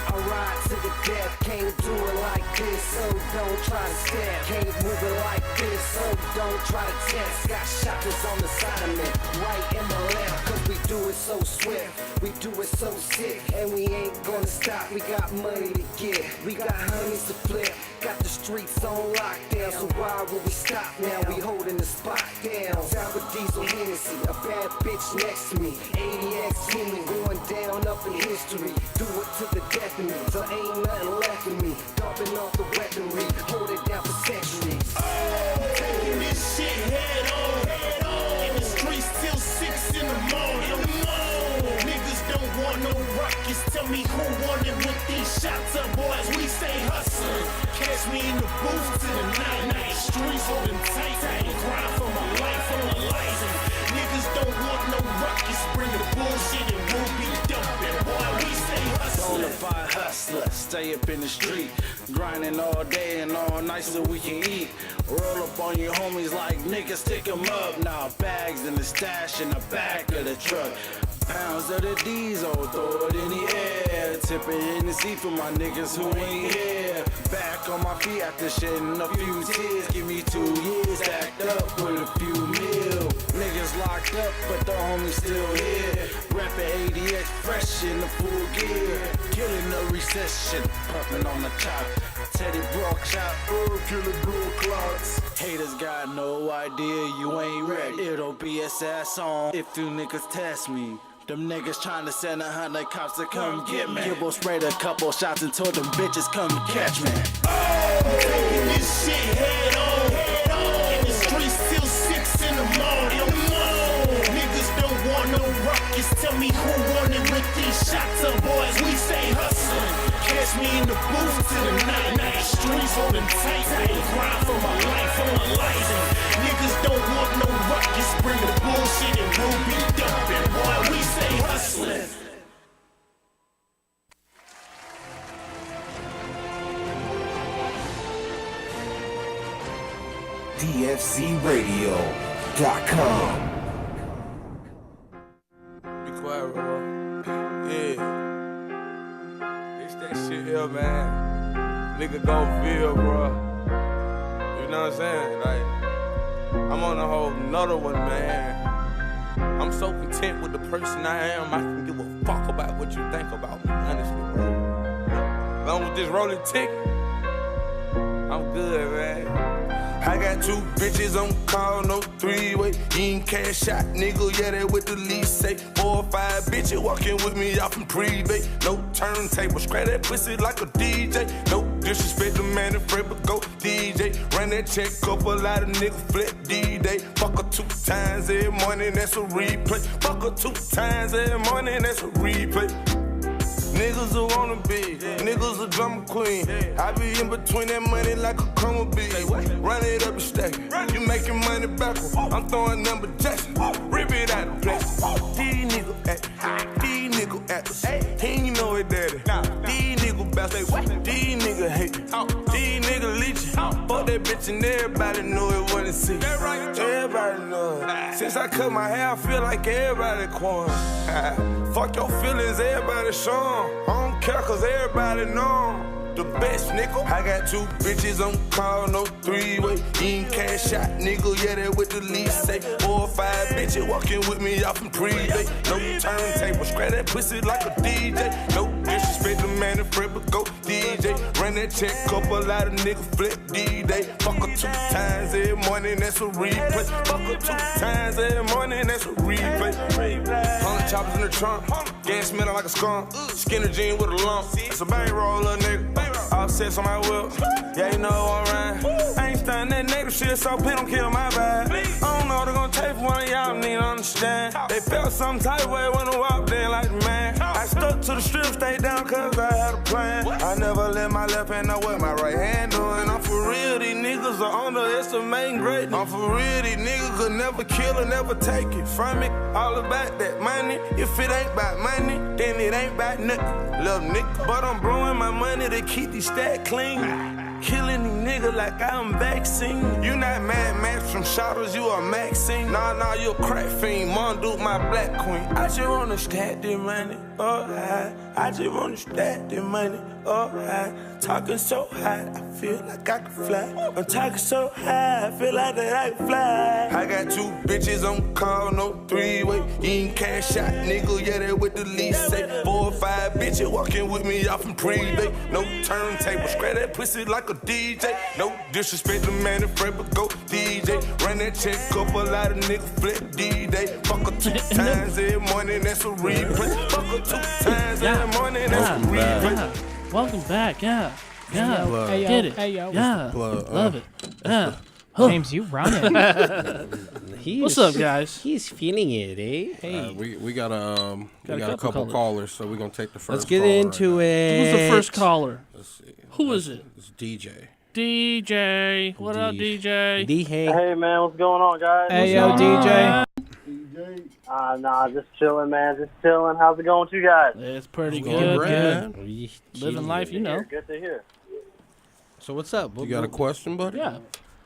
I ride to the death, can't do it like this, so don't try to step. Can't move it like this, so don't try to test. Got shotters on the side of me, right in the left, cause we do it so swift, we do it so sick, and we ain't gonna stop. We got money to get, we got honeys to flip, got the streets on lockdown, so why would we stop now? We holding the spot down. Sour diesel Hennessy, a bad bitch next to me, ADX human going down up in history. Do it to the death of me, so ain't nothing left of me. Dumping off the weaponry, hold it down for centuries. Oh, taking this shit head on. In the streets till 6 in the morning. Niggas don't want no rockets. Tell me who wanted with these shots up, boys. We say hustle. Catch me in the booth till the night. Streets holding tight. Grind for my life on my life. Niggas don't want no rockets. Bring the bullshit and we'll be dumping. Boy, we say hustle. Bonafide hustler, stay up in the street, grinding all day and all night so we can eat. Roll up on your homies like niggas, stick 'em up. Now bags in the stash in the back of the truck. Pounds of the diesel, throw it in the air. Tipping in the seat for my niggas who ain't here. Back on my feet after shedding a few tears. Give me 2 years stacked up with a few mil. Niggas locked up, but the homies still here. Rapping ADX fresh in the full gear. Killing the recession, pumping on the chop. Teddy Brock shot, killing blue clocks. Haters got no idea you ain't ready. It'll be a sad song if you niggas test me. Them niggas tryna send 100 cops to come get me. Gibbo sprayed a couple shots and told them bitches come catch me. Oh, taking this shit head on. In the streets till 6 in the morning. Niggas don't want no rockets. Tell me who wanted with these shots. for them tight, they grind for my life, for my life. Niggas don't want no ruckus, bring the bullshit and we'll be dumping. Boy, we stay hustling. DFCRadio.com. Be quiet, bro. Yeah. It's that shit here, man. Nigga go feel, bro. You know what I'm saying? Like, I'm on a whole nother one, man. I'm so content with the person I am, I can give a fuck about what you think about me, honestly, bro. As long as this rolling ticket, I'm good, man. I got 2 bitches on call, no 3-way. You ain't cash out, nigga, yeah, that with the lease say. 4 or 5 bitches walking with me off in private. No turntable, scratch that pussy like a DJ. No disrespect the man and Fred, but go DJ. Run that check up, a lot of niggas flip D-Day. Fuck her 2 times every morning, that's a replay. Fuck her 2 times every morning, that's a replay. Niggas who wanna be, niggas a drama queen. I be in between that money like a coma bee. Run it up and stack it. You making money backwards. I'm throwing number Jackson. Rip it out of place. These niggas actors. These niggas actors. He ain't know it, daddy. These niggas bastards. These niggas hate me. These niggas leeching. Fuck that bitch and everybody know it when it see. Everybody know it. Since I cut my hair, I feel like everybody corn. Fuck your feelings, everybody shown. I don't care cause everybody know the best, nigga. I got 2 bitches on call, no 3-way. You ain't cash out, nigga, yeah, that with the lease say. 4 or 5 bitches walking with me off in private. No turntable, scratch that pussy like a DJ. No disrespect the man and Fred, but go DJ. Run that check up, a lot of niggas flip D-Day. Fuck her 2 times every morning, that's a replay. Fuck her 2 times every morning, that's a replay. 100 choppers in the trunk, gas smelling like a skunk. Skinner jean with a lump, it's a bang roll, little nigga. Offsets on my whip, yeah, you know I'm right. I ain't starting that negative shit, so please don't kill my vibe. I don't know what they're gonna take for one of y'all, need to understand. They felt some type of way when I walked in like the man. I stuck to the strip, stayed down cause I had a plan. I never let my left hand know what my right hand doing. I'm for real, these niggas are underestimating greatness. I'm for real, these niggas could never kill or never take it from me. All about that money, if it ain't about money, then it ain't about nothing. Little nigga, but I'm blowing my money to keep these stats clean. Killing these niggas like I'm vaccine. You not Mad Max from Shotters, you a Maxine. Nah, you a crack fiend. Monduke, my black queen. I just wanna stack this money up high. I just wanna stack this money up high. Talking so high, I feel like I can fly. I'm talking so high, I feel like that I can fly. I got 2 bitches on call, no 3-way. You ain't cash out, nigga, yeah, that with the lease say. 4 or 5 bitches walking with me off in private. No turntable, scratch that pussy like a DJ. No disrespect the man and Fred, but go DJ. Run that check up, a lot of niggas flip D-Day. Fuck her 2 times every morning, that's a replay. Fuck her 2 times every morning, that's a replay. Welcome back, yeah. Hey, yo. Get it. Hey, yo. Yeah, love it. Yeah. James, you running. What's up, guys? He's feeling it, eh? Hey. We got a couple callers, so we're gonna take the first. Let's get into it. Who's the first caller? Let's see. Who is it? It's DJ. DJ. What up, DJ? Hey, man, what's going on, guys? Hey, yo, DJ. Nah, just chilling, man. Just chilling. How's it going with you guys? It's pretty Good, good. man. Living life, you know. Good to hear. So what's up? You got a question, buddy? Yeah.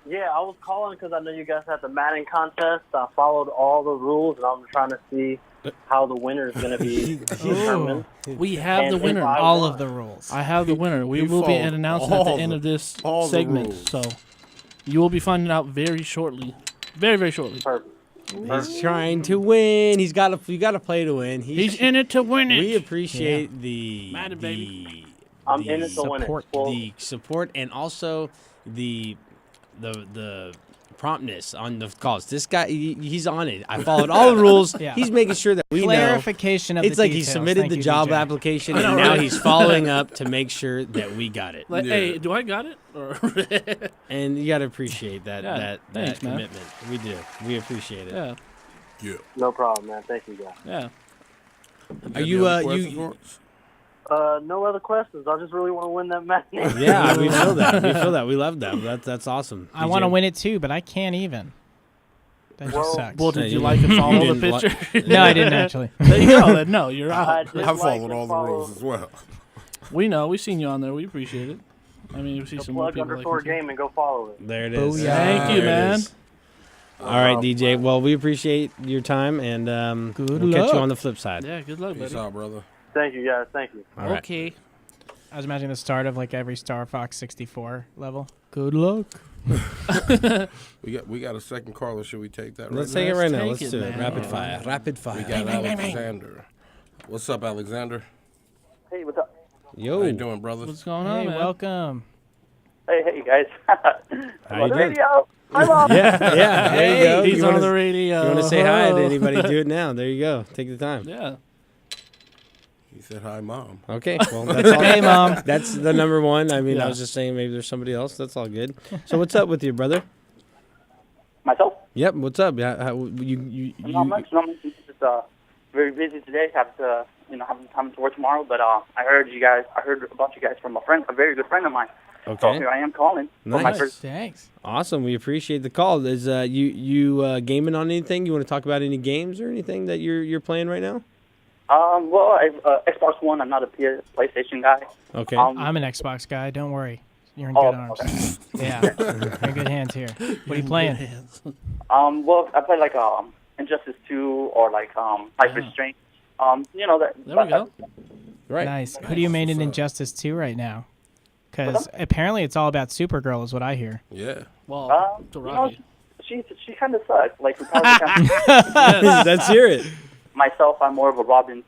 Yeah, I was calling because I know you guys had the Madden contest. I followed all the rules, and I'm trying to see how the winner is going to be determined. We have the winner. All of the rules. I have the winner. We will be announcing at the end of this segment. So you will be finding out very shortly. Very, very shortly. Perfect. He's trying to win. You got to play to win. He's in it to win it. We appreciate the Madden, baby. I'm in it to win it. The support and also the promptness on the calls. This guy, he's on it. I followed all the rules. Yeah. He's making sure that we Clarification know. of It's the like details. he submitted Thank the you, job DJ. application, I know, and now right? he's following up to make sure that we got it. Like, hey, do I got it? Or And you got to appreciate that thanks, man. commitment. We do. We appreciate it. Yeah. Yeah. No problem, man. Thank you, guys. Yeah. Are you No other questions. I just really want to win that match. Yeah, we feel that. We feel that. We love that. That's awesome. I want to win it too, but I can't even. That just sucks. Well, did you like and follow the picture? No, I didn't actually. There you go. Then no, you're out. I followed all the rules as well. We know. We've seen you on there. We appreciate it. I mean, we see some more people _game and go follow it. There it is. Booyah. Thank you, man. All right, DJ. Well, we appreciate your time, and we'll catch you on the flip side. Yeah, good luck, buddy. Peace out, brother. Thank you, guys. Thank you. All right. Okay. I was imagining the start of like every Star Fox 64 level. Good luck. We got a second caller. Should we take that? Let's right take now? it right now. take Let's it, do it. man. Rapid fire. Rapid fire. We got Alexander. What's up, Alexander? Hey, what's up? Yo. How you doing, brother? What's going on, Hey, man? welcome. Hey, guys. How you doing? Radio. Hi, Mom. Yeah. There you go. He's You on wanna- the radio. You want to say hi to anybody? Do it now. There you go. Take the time. Yeah. He said hi, Mom. Okay. Well, that's all. Hey, Mom. That's the number one. I mean, Yeah. I was just saying maybe there's somebody else. That's all good. So what's up with you, brother? Myself? Yep. What's up? You Not much. Just very busy today. Have to, having to work tomorrow. But I heard about you guys from a very good friend of mine. So Okay. here I am calling. For my Nice. first. Thanks. Awesome. We appreciate the call. Is you gaming on anything? You want to talk about any games or anything that you're playing right now? Well, I've Xbox One. I'm not a PlayStation guy. Okay. I'm an Xbox guy. Don't worry. You're in good arms. Okay. Yeah. You're in good hands here. What are you playing? Well, I play like Injustice 2 or like Life is Strange. That. There we go. Right. Nice. Who do you main in Injustice 2 right now? Because apparently it's all about Supergirl is what I hear. Yeah. Well, to Rocky. She kind of sucks. Like Republican. Let's hear it. Myself, I'm more of a Robin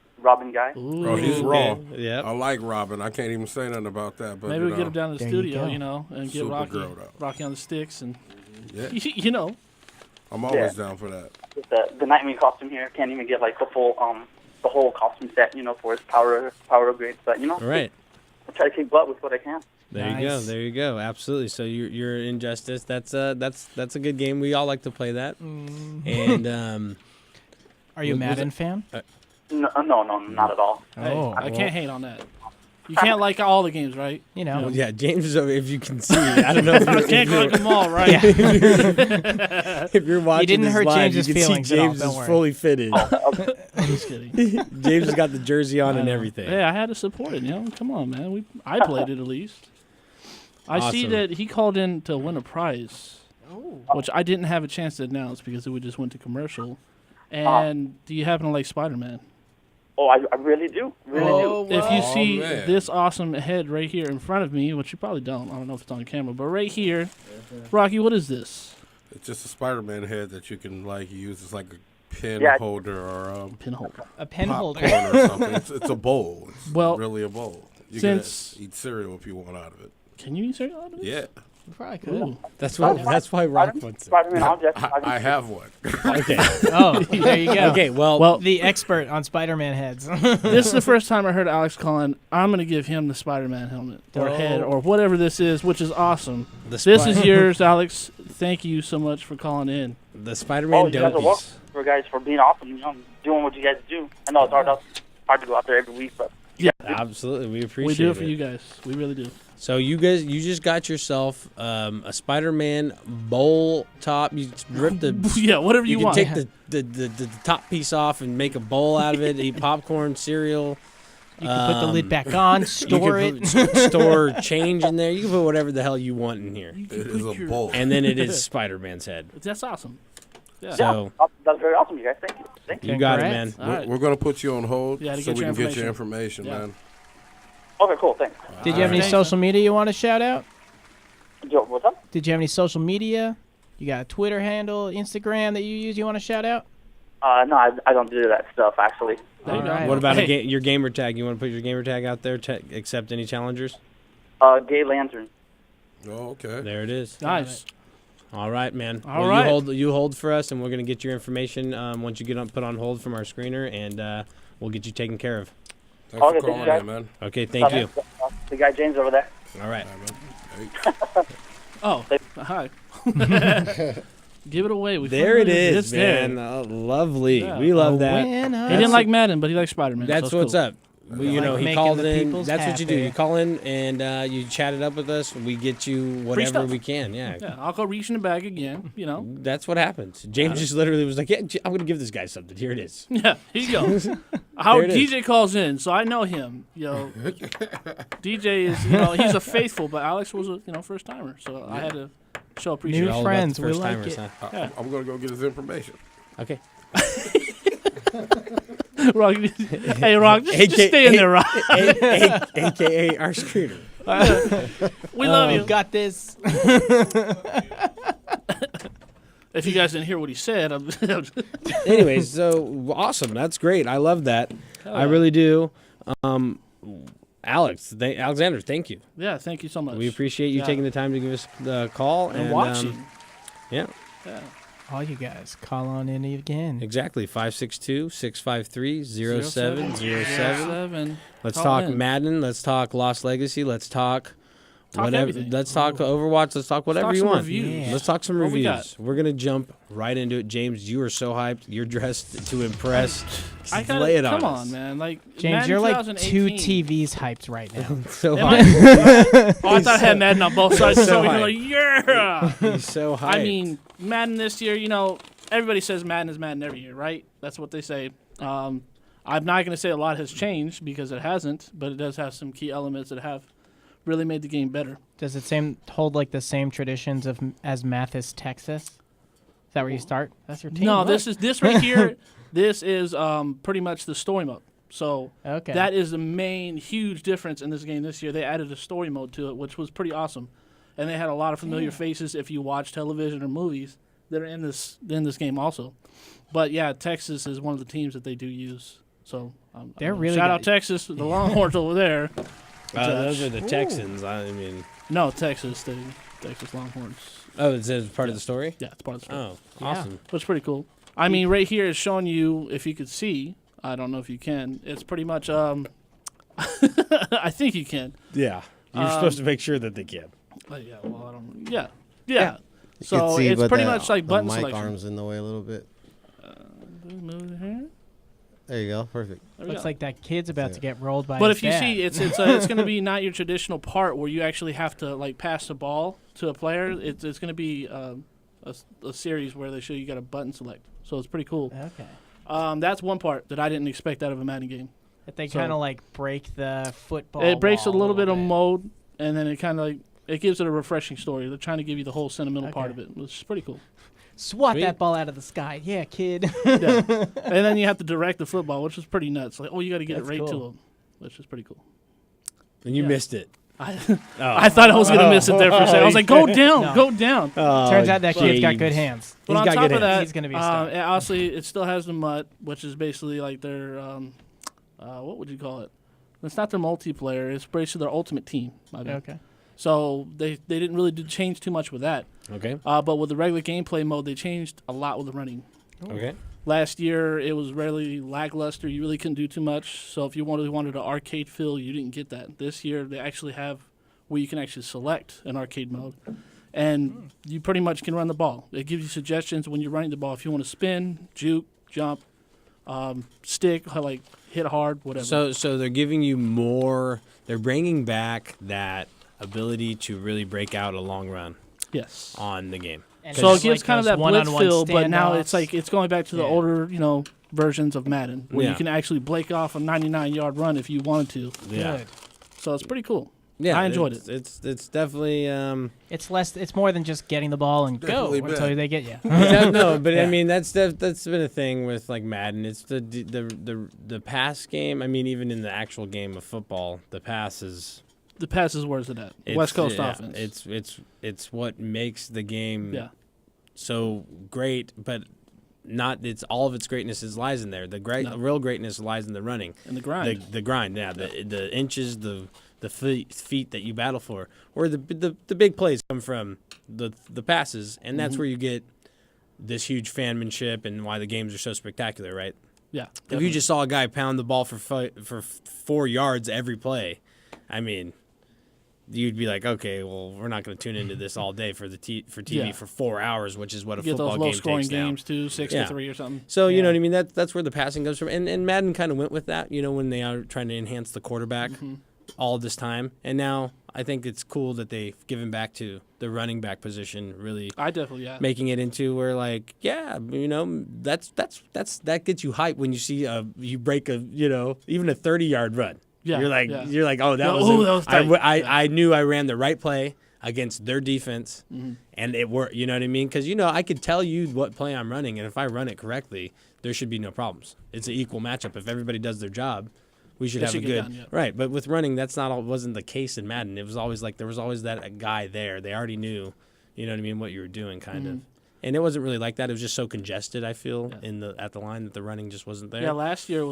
guy. Bro, he's wrong. Yeah. I like Robin. I can't even say nothing about that. But Maybe we get him down to the There you studio, go. and get Supergirl, though. Rocky on the sticks, and Yeah. I'm always down for that. With the Nightwing costume here, can't even get like the full the whole costume set, for his power upgrades. But Right. I try to keep up with what I can. There you go. Nice. There you go. Absolutely. So you're Injustice. That's a good game. We all like to play that. And Are you a Was Madden it- fan? No, not at all. Hey, Oh. I can't hate on that. You can't like all the games, right? well, yeah, James. If you can see, I don't know if you can't like them all, right? if you're watching, didn't this hurt live, James's you can feelings see at all, James don't is worry. fully fitted. I'm just kidding. James has got the jersey on and everything. Hey, I had to support it. Come on, man. I played it at least. I see Awesome. that he called in to win a prize, which I didn't have a chance to announce because it would just went to commercial. And do you happen to like Spider-Man? Oh, I really do. Really do. If you Oh, see man. this awesome head right here in front of me, which you probably don't. I don't know if it's on camera, but right here, Rocky, what is this? It's just a Spider-Man head that you can use as like a pin Yeah. holder or Pin holder. A pen holder. popcorn or something. It's a bowl. It's Well, really a bowl. You since- can eat cereal if you want out of it. Can you eat cereal out of it? Yeah. You probably could. Ooh. That's why Rock wants it. Spider-Man object. I have one. Okay. Oh, there you go. Okay. Well, The expert on Spider-Man heads. This is the first time I heard Alex calling. I'm going to give him the Spider-Man helmet or head or whatever this is, which is awesome. This is yours, Alex. Thank you so much for calling in. the Spider-Man You guys are dope welcome piece. for guys for being awesome. Doing what you guys do. I know it's hard to go out there every week, but Yeah, Absolutely, we appreciate we do it for you guys. We really do. So you just got yourself a Spider-Man bowl top. You just rip the Yeah, whatever you can want. take the top piece off and make a bowl out of it. Eat popcorn, cereal. You can put the lid back on, store it. Store change in there. You can put whatever the hell you want in here. It is a bowl. And then it is Spider-Man's head. That's awesome. Yeah. So that's very awesome, you guys. Thank you. Thank you. you got it, man. All right. We're going to put you on hold Yeah, to so get we your can get your information. information, Yeah. man. Okay, cool. Thanks. Did you have any Thanks, social media you want to shout out? Yo, what's up? Did you have any social media? You got a Twitter handle, Instagram that you use you want to shout out? No, I don't do that stuff actually. There you go. Alright. What about Hey. your gamer tag? You want to put your gamer tag out there to accept any challengers? Gay Lantern. Oh, okay. There it is. Nice. All right, man. All well, right. you hold for us, and we're gonna get your information once you get put on hold from our screener, and we'll get you taken care of. Thanks Okay, for thank you, calling guys. in, man. Okay, thank you. The guy James over there. All right. Hey. Oh, hi. Give it away. We There it finally- is, it's there. man. Oh, lovely. Yeah. We love that. Winner. He didn't like Madden, but he likes Spider-Man. That's so what's cool. up. You know, he making called the in. peoples That's what you do. happy. You call in and you chat it up with us. We get you whatever stuff. we can. Yeah. Yeah, I'll go reach in the bag again. You know. That's what happens. James just literally was like, "Yeah, I'm going to give this guy something. Here it is." Yeah, here you go. How There it is. DJ calls in, so I know him. You know, DJ is he's a faithful, but Alex was a first timer, so I had to show appreciation. New All about the friends, we first like timers, it. huh? Yeah. I'm gonna go get his information. Okay. Rock, hey, Rock, just stay in there, Rock. AKA our screener. We love you. Got this. If you guys didn't hear what he said, Anyways, so awesome. That's great. I love that. I really do. Alexander, thank you. yeah, thank you so much. We appreciate you Yeah. taking the time to give us the call and watching. Yeah, Yeah. All you guys, call on in again. exactly. 562-653-0707. Let's Call talk in. Madden. Let's talk Lost Legacy. Let's talk whatever. everything. Let's talk Overwatch. Let's talk whatever talk you some want. reviews. Let's talk some What we reviews. We're gonna jump right into it. James, you are so hyped. You're dressed to impress. I gotta, Lay it on come us. on, man. Like James, Madden you're like 2018. 2 TVs hyped right now. So Am hyped. I thought I had Madden on both sides. so So you're hyped. like, yeah. He's so hyped. I mean, Madden this year, everybody says Madden is Madden every year, right? That's what they say. I'm not going to say a lot has changed because it hasn't, but it does have some key elements that have really made the game better. Does it hold like the same traditions as Mathis, Texas? Is that where you start? That's your team. No, Look. this right here. This is pretty much the story mode. So Okay. that is the main huge difference in this game this year. They added a story mode to it, which was pretty awesome, and they had a lot of familiar faces if you watch television or movies that are in this game also. But yeah, Texas is one of the teams that they do use. So They're really shout good. out Texas, the Longhorns over there. those are the Texans. I mean, No, Texas, the Texas Longhorns. oh, it's part of the story. Yeah, it's part of the story. Oh, Yeah. awesome. Which is pretty cool. I mean, right here is showing you, if you could see, I don't know if you can, it's pretty much, I think you can. Yeah, you're supposed to make sure that they can. Yeah, well, I don't, yeah. You So can see, it's but pretty the- much like the button mic selection. arm's in the way a little bit. Move it here. There you go. Perfect. There we Looks go. like that kid's about to get rolled by But his if you dad. see, it's going to be not your traditional part where you actually have to like pass the ball to a player. It's going to be a series where they show you got a button select. So it's pretty cool. Okay. That's one part that I didn't expect out of a Madden game. That they So- kind of like break the football. It breaks a wall little bit of mode, and then it kind of like it gives it a refreshing story. They're trying to give you the whole sentimental part of Okay. it, which is pretty cool. Swat Sweet. that ball out of the sky. Yeah, kid. Yeah. And then you have to direct the football, which is pretty nuts. Like, oh, you got to get That's it right to cool. him, which is pretty cool. And you Yeah. missed it. I thought I was going to miss it there for a second. I was like, go down, No. go down. Turns out that kid's got good James. hands. But He's on got top good of hands. that, He's gonna be a star. honestly, it still has the MUT, which is basically like their, what would you call it? It's not their multiplayer. It's basically their ultimate team. My bad. Okay. So they didn't really change too much with that. Okay. But with the regular gameplay mode, they changed a lot with the running. Okay. Last year, it was really lackluster. You really couldn't do too much. So if you wanted an arcade feel, you didn't get that. This year, they actually have where you can actually select an arcade mode. And you pretty much can run the ball. It gives you suggestions when you're running the ball. If you want to spin, juke, jump, stick, like hit hard, whatever. So they're giving you more. They're bringing back that ability to really break out a long run. Yes. On the game. And So it just gives like kind of those that blitz one-on-one feel, but now standoffs. it's like it's going back to the Yeah. older, versions of Madden, where Yeah. you can actually break off a 99-yard run if you wanted to. Yeah. Good. So it's pretty cool. Yeah, I enjoyed it. It's definitely It's less. It's more than just getting the ball and Definitely go until bad. they get you. no, but I Yeah. mean that's been a thing with like Madden. It's the pass game. I mean, even in the actual game of football, the pass is The pass is where's it at? it's- West Coast yeah, offense. It's what makes the game Yeah. so great, but not. It's all of its greatness lies in there. The real greatness lies in the running And the grind. The grind. Yeah, the inches, the feet that you battle for, or the big plays come from the passes, and that's where you get this huge fanmanship and why the games are so spectacular, right? Yeah. If definitely. you just saw a guy pound the ball for 4 yards every play, I mean, you'd be like, okay, well, we're not going to tune into this all day for TV for 4 hours, which is what a Get football those game low-scoring takes now. games too, 6-3 or something. So you know what I mean. That's where the passing goes from, and Madden kind of went with that. You know, when they are trying to enhance the quarterback all this time, and now I think it's cool that they've given back to the running back position. Really, I definitely making it into where like you know that gets you hype when you see you break even a 30-yard run. Yeah, you're like oh that was tight. I knew I ran the right play against their defense, and it worked. You know what I mean? Because I could tell you what play I'm running, and if I run it correctly, there should be no problems. It's an equal matchup. If everybody does their job, we should have a good right. But with running, wasn't the case in Madden. It was always like there was always that guy there. They already knew, you know what I mean, what you were doing, kind of. And it wasn't really like that. It was just so congested. I feel at the line that the running just wasn't there. Yeah, last year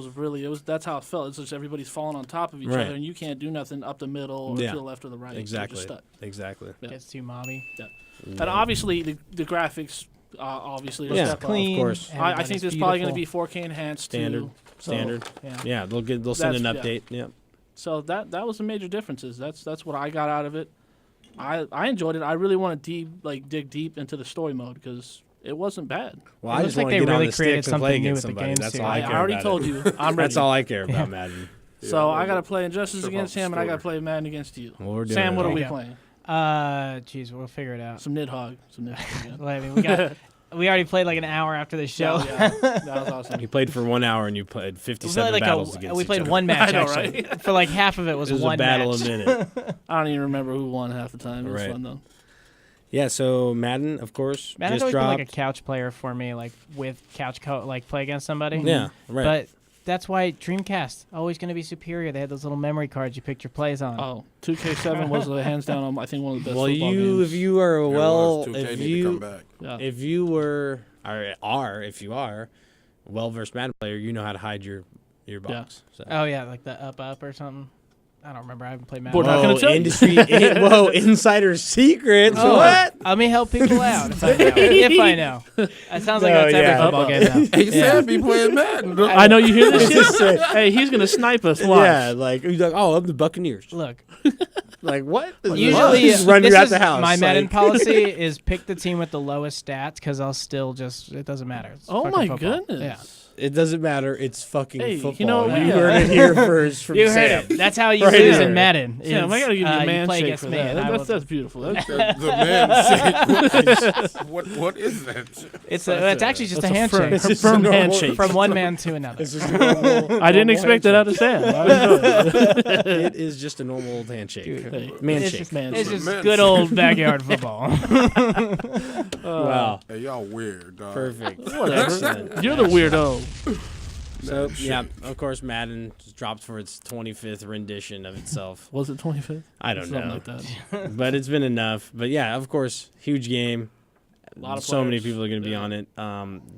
that's how it felt. It's just everybody's falling on top of each other, and you can't do nothing up the middle or to the left or the right. Exactly. You're just stuck. Exactly. Yeah. Gets too mobby. Yeah. And obviously the graphics, obviously, are clean. Of course. I think there's probably going to be 4K enhanced standard. Too. Yeah, they'll send an update. Yeah. So that was the major differences. That's what I got out of it. I enjoyed it. I really want to dig deep into the story mode because it wasn't bad. Well, I just want to get on the sticks and play against somebody. That's all I care about. I already told you. I'm ready. That's all I care about, Madden. So I got to play Injustice against him, and I got to play Madden against you. Well, Sam, what are we playing? Jeez, we'll figure it out. Some Nidhogg. Well, I mean, we already played like an hour after the show. Yeah, that was awesome. You played for 1 hour and you played 57 battles against we each played other. one match, know, actually. right? For like half of it was one a battle match. a minute. I don't even remember who won half the time. It was Right. fun, though. Yeah, so Madden, of course, Madden's just always been dropped. like a couch player for me, like with couch play against somebody. Yeah, right. But that's why Dreamcast always going to be superior. They had those little memory cards you picked your plays on. Oh, 2K7 was hands down, I think, one of the best football games. If you are if you are a well-versed Madden player, you know how to hide your box. So. Oh yeah, like the up or something. I don't remember. I haven't played Madden. Insider secrets. Oh, what? Let me help people out if I know. That sounds like that's every football game now. Hey, Sam be playing Madden. I know you hear this shit. Hey, he's going to snipe us. Watch. Yeah, he's like, oh, I'm the Buccaneers. Look. Like, what? Usually, just run you out the house. My Madden policy is pick the team with the lowest stats because I'll still it doesn't matter. It's my football. goodness. Yeah. It doesn't matter. It's fucking football. You know, you heard it here first from you Sam. Heard it. That's how you lose in Madden. Sam, I got to give you a man play shake against for me. that. That's beautiful. The man shake. What is that? It's actually just a handshake. A firm handshake. From one man to another. I didn't expect that out of Sam. It is just a normal old handshake. It's just good old backyard football. Wow. Hey, y'all weird, dog. Perfect. Whatever. You're the weirdo. So, yeah, of course, Madden just dropped for its 25th rendition of itself. Was it 25th? I don't Something know. like that. But it's been enough. But, yeah, of course, huge game. A lot of so many players. people are going to be on it.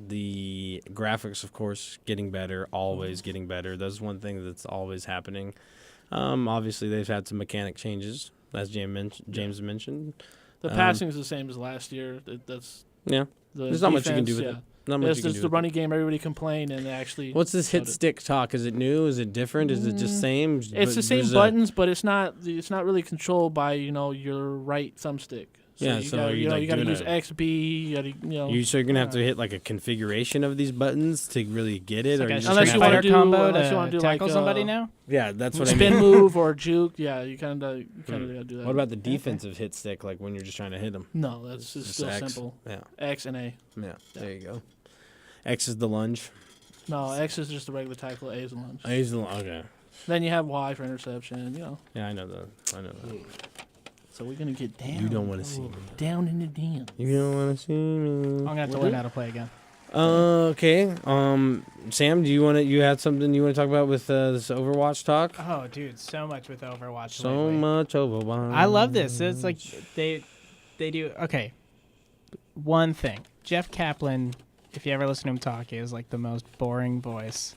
The graphics, of course, getting better, always getting better. That's one thing that's always happening. Obviously, they've had some mechanic changes, as James mentioned. The passing is the same as last year. There's not much you can do with it. There's the running game. Everybody complained, and they actually. What's this hit stick talk? Is it new? Is it different? Is it just same? It's the same buttons, but it's not. It's not really controlled by your right thumbstick. So you got to use X, B. You got to So you're gonna have to hit like a configuration of these buttons to really get it, like or unless you want to do tackle somebody now. Yeah, that's what I mean. Spin move or juke. Yeah, you kind of got to do that. What about the defensive hit stick? Like when you're just trying to hit them? No, that's just still X. simple. Yeah, X and A. Yeah, there you go. X is the lunge. No, X is just the regular tackle. A is the lunge. A is the lunge. Okay. Then you have Y for interception. Yeah, I know that. So we're gonna get down. You don't want to see me. Down in the den. You don't want to see me. I'm gonna have to learn how to play again. Okay. Sam, do you want to? You had something you want to talk about with this Overwatch talk? Oh, dude, so much with Overwatch. So lately. much Overwatch. I love this. It's like they do. Okay, one thing. Jeff Kaplan, if you ever listen to him talk, he has like the most boring voice.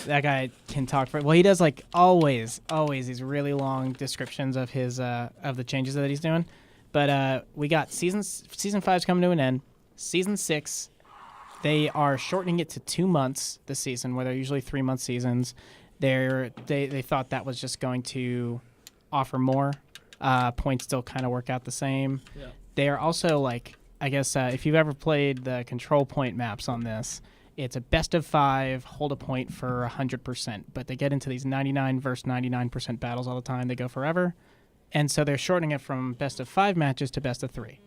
That guy can talk for. Well, he does like always these really long descriptions of his of the changes that he's doing. But we got season 5's coming to an end. Season 6, they are shortening it to 2 months this season, where they're usually 3-month seasons. They thought that was just going to offer more. Points still kind of work out the same. Yeah. They are also like, I guess if you've ever played the control point maps on this, it's a best of 5, hold a point for 100%. But they get into these 99 versus 99% battles all the time. They go forever. And so they're shortening it from best of 5 matches to best of 3.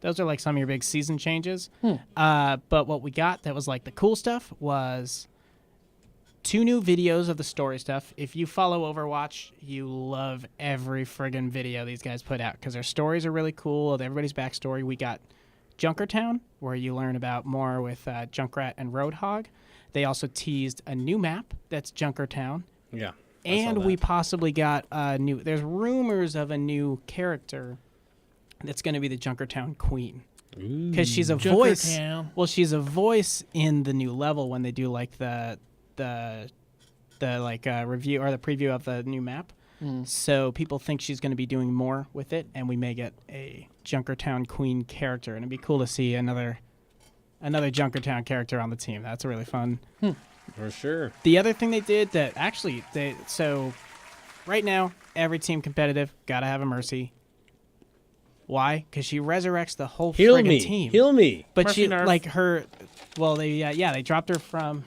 Those are like some of your big season changes. But what we got that was like the cool stuff was 2 new videos of the story stuff. If you follow Overwatch, you love every friggin' video these guys put out because their stories are really cool with everybody's backstory. We got Junkertown, where you learn about more with Junkrat and Roadhog. They also teased a new map that's Junkertown. Yeah. And we possibly got a new... There's rumors of a new character that's going to be the Junkertown Queen. Because she's a voice... Well, she's a voice in the new level when they do like the review or the preview of the new map. So people think she's going to be doing more with it, and we may get a Junkertown Queen character, and it'd be cool to see another Junkertown character on the team. That's really fun. For sure. The other thing they did that actually so right now every team competitive gotta have a Mercy. Why? Because she resurrects the whole friggin' team. Heal me. But Mercy she nerf. like her. Well, they dropped her from.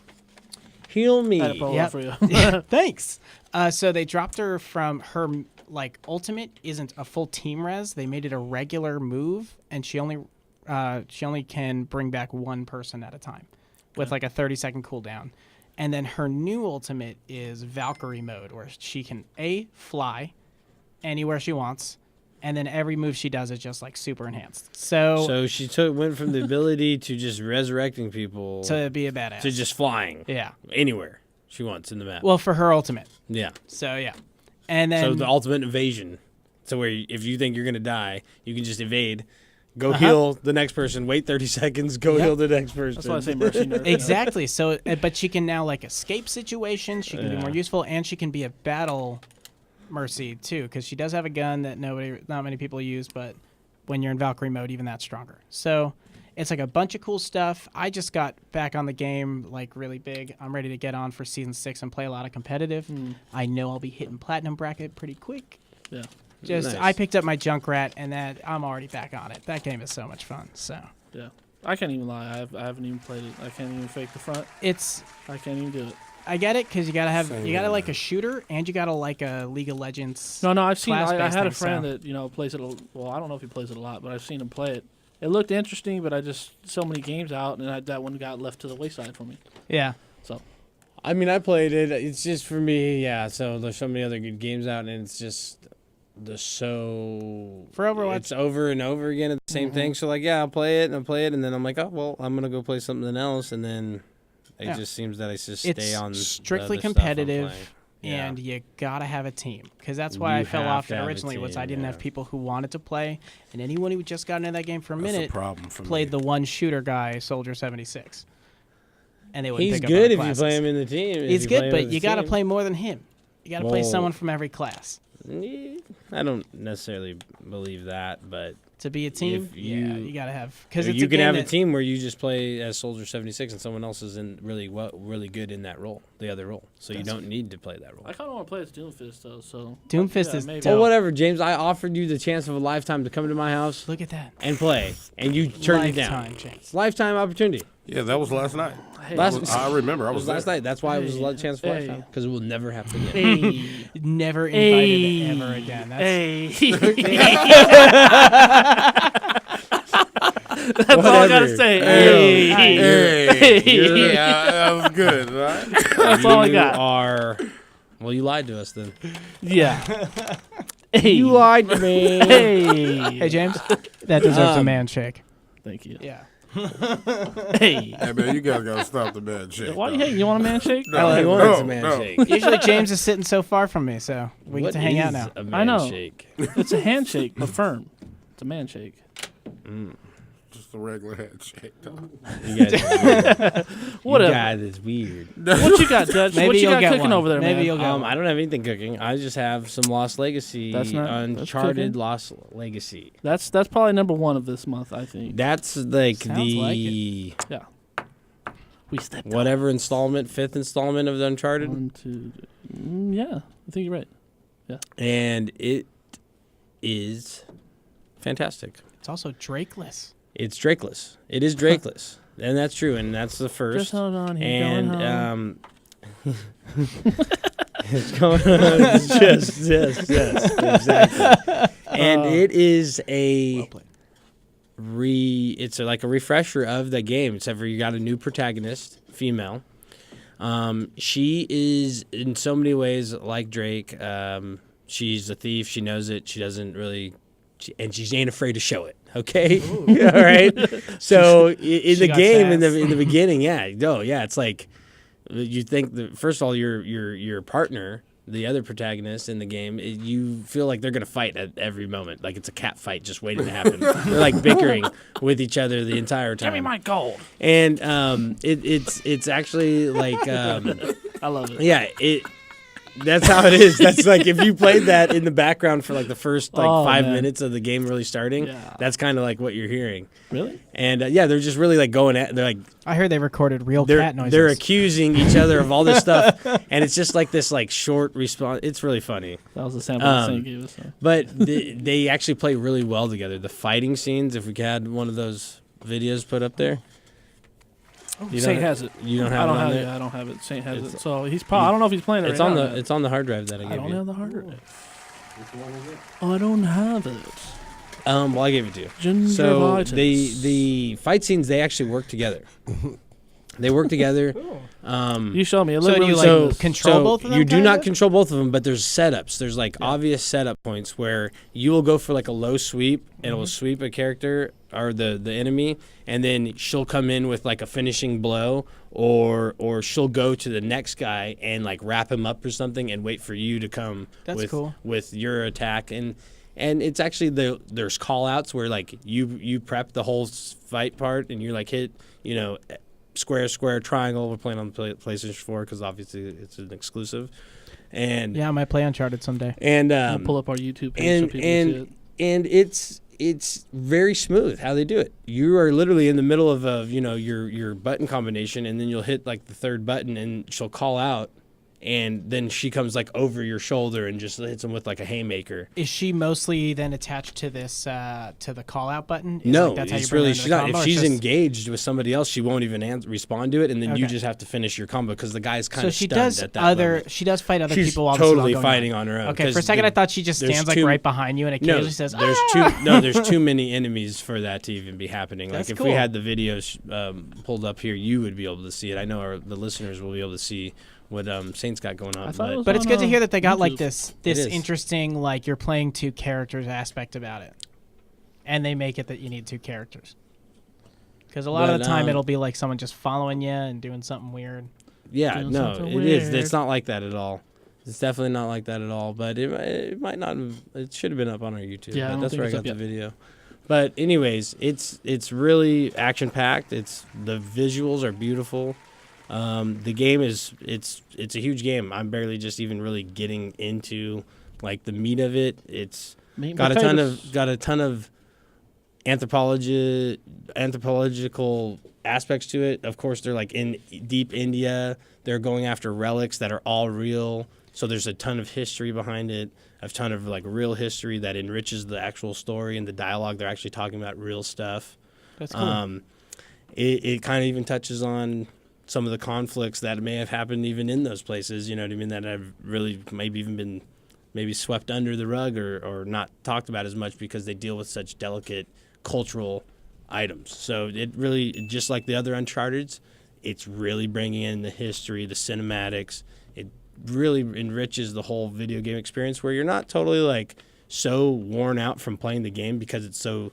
Heal me. I had a follow-up for you. Thanks. So they dropped her from her like ultimate isn't a full team res. They made it a regular move, and she only can bring back one person at a time, with like a 30-second cooldown. And then her new ultimate is Valkyrie mode, where she can fly anywhere she wants, and then every move she does is just like super enhanced. So she went from the ability to just resurrecting people to be a badass to just flying. Yeah, anywhere she wants in the map. Well, for her ultimate. Yeah. So yeah, and then the ultimate evasion. So where if you think you're gonna die, you can just evade. Go heal the next person. Wait 30 seconds. Go heal the next person. That's why I say Mercy nerf. Exactly. So, but she can now like escape situations. She can be more useful, and she can be a battle Mercy too, because she does have a gun that not many people use. But when you're in Valkyrie mode, even that's stronger. So it's like a bunch of cool stuff. I just got back on the game like really big. I'm ready to get on for season 6 and play a lot of competitive. I know I'll be hitting platinum bracket pretty quick. Yeah. Nice. I picked up my Junkrat, and I'm already back on it. That game is so much fun. So yeah, I can't even lie. I haven't even played it. I can't even fake the front. I can't even do it. I get it because you gotta like a shooter, and you gotta like a League of Legends. No, I've seen. I had a thing, friend that plays it. Well, I don't know if he plays it a lot, but I've seen him play it. It looked interesting, but I just so many games out, and that one got left to the wayside for me. Yeah. So. I mean, I played it. It's just for me, yeah. So there's so many other good games out, and it's just. For Overwatch, it's over and over again at the same thing. So like, I'll play it, and then I'm like, oh well, I'm gonna go play something else, and then it just seems that I just stay on. It's strictly the other stuff I'm competitive, playing. and you gotta have a team because that's why I fell off it originally. Was I didn't have people who wanted to play, and anyone who just got into that game for a minute played the one shooter guy, Soldier 76, and they would. He's pick up good other if you play him in the team. He's good, but you gotta play more than him. You gotta play someone from every class. I don't necessarily believe that, but to be a team, you gotta have because you can have a team where you just play as Soldier 76 and someone else is in really good in that role, the other role. So you don't need to play that role. I kind of want to play as Doomfist though. So Doomfist is dope. Well, whatever, James. I offered you the chance of a lifetime to come to my house. Look at that and play, and you turned it down. It's lifetime opportunity. Yeah, that was last night. I remember. I was last night. That's why it was a chance for lifetime because it will never happen again. Never invited ever again. That's all I gotta say. Hey. Yeah, that was good, right? That's all I got. Well, you lied to us then. Yeah. You lied to me. Hey, James. That deserves a man shake. Thank you. Yeah. Hey, man, you guys gotta stop the man shake. Why are you hating? You want a man shake? No, he wants a man shake. Usually James is sitting so far from me, so we get to hang out now. I know. It's a handshake, but firm. It's a man shake. Just a regular handshake. You guys Whatever. You guys is weird. What you got, Dutch? What you got cooking over there, man? You'll get one. I don't have anything cooking. I just have some Lost Legacy, Uncharted Lost Legacy. That's probably number 1 of this month, I think. That's like Sounds like it. Yeah. We stepped whatever installment, 5th installment of the Uncharted. 1, 2, yeah, I think you're right. Yeah. And it is fantastic. It's also Drakeless. It's Drakeless. It is Drakeless. And that's true, and that's the first. Just hold on, he's and going home. It's going on. yes, exactly. And it is it's like a refresher of the game, except for you got a new protagonist, female. She is in so many ways like Drake. She's a thief. She knows it. She doesn't really, and she ain't afraid to show it. Okay, all right. So in the game, in the beginning, it's like you think first of all, your partner, the other protagonist in the game, you feel like they're gonna fight at every moment, like it's a cat fight just waiting to happen. They're like bickering with each other the entire time. Give me my gold. And it's actually like I love it. Yeah, that's how it is. That's like if you played that in the background for like the first 5 minutes of the game really starting, that's kind of like what you're hearing. Really? And they're just really like going at. They're like. I heard they recorded real cat noises. They're accusing each other of all this stuff, and it's just like this like short response. It's really funny. That was the sample the Saint gave us. So. But they actually play really well together. The fighting scenes, if we had one of those videos put up there. Saint has it. You don't have it on there? I don't have it. Saint has it. So he's probably. I don't know if he's playing it it's right on now. It's on the hard drive that I gave you. I don't have the hard drive. I don't have it. Well, I gave it to you. So the fight scenes, they actually work together. They work together. You show me. So do you control both of them? You do not control both of them, but there's setups. There's like obvious setup points where you will go for like a low sweep, and it will sweep a character or the enemy, and then she'll come in with like a finishing blow, or she'll go to the next guy and like wrap him up or something, and wait for you to come with your attack. And it's actually there's call outs where like you prep the whole fight part, and you're like hit square, triangle. We're playing on the PlayStation 4 because obviously it's an exclusive. And I might play Uncharted someday. And we'll pull up our YouTube page so people can see it. And it's very smooth how they do it. You are literally in the middle of your button combination, and then you'll hit like the third button, and she'll call out. And then she comes like over your shoulder and just hits him with like a haymaker. Is she mostly then attached to this to the call out button? No, it's really she's not. If she's engaged with somebody else, she won't even respond to it, and then you just have to finish your combo because the guy's kind of stunned at that moment. She does fight other she's people while totally this is all going fighting on her own. Okay, for a second I thought she just stands like right behind you and occasionally says, there's too many enemies for that to even be happening. Like if we had the videos pulled up here, you would be able to see it. I know the listeners will be able to see what Saints got going on. But it's good to hear that they got like this interesting, like you're playing two characters aspect about it. And they make it that you need two characters. Because a lot of the time it'll be like someone just following you and doing something weird. Yeah, no, it is. It's not like that at all. It's definitely not like that at all. But it might not have, it should have been up on our YouTube. Yeah, but that's where I got the video. But anyways, it's really action packed. The visuals are beautiful. The game it's a huge game. I'm barely just even really getting into like the meat of it. It's got a ton of anthropological aspects to it. Of course, they're like in deep India. They're going after relics that are all real. So there's a ton of history behind it. A ton of like real history that enriches the actual story and the dialogue. They're actually talking about real stuff. That's cool. It kind of even touches on some of the conflicts that may have happened even in those places, you know what I mean, that have really maybe even been swept under the rug or not talked about as much because they deal with such delicate cultural items. So it really, just like the other Uncharted's, it's really bringing in the history, the cinematics. It really enriches the whole video game experience where you're not totally like so worn out from playing the game because it's so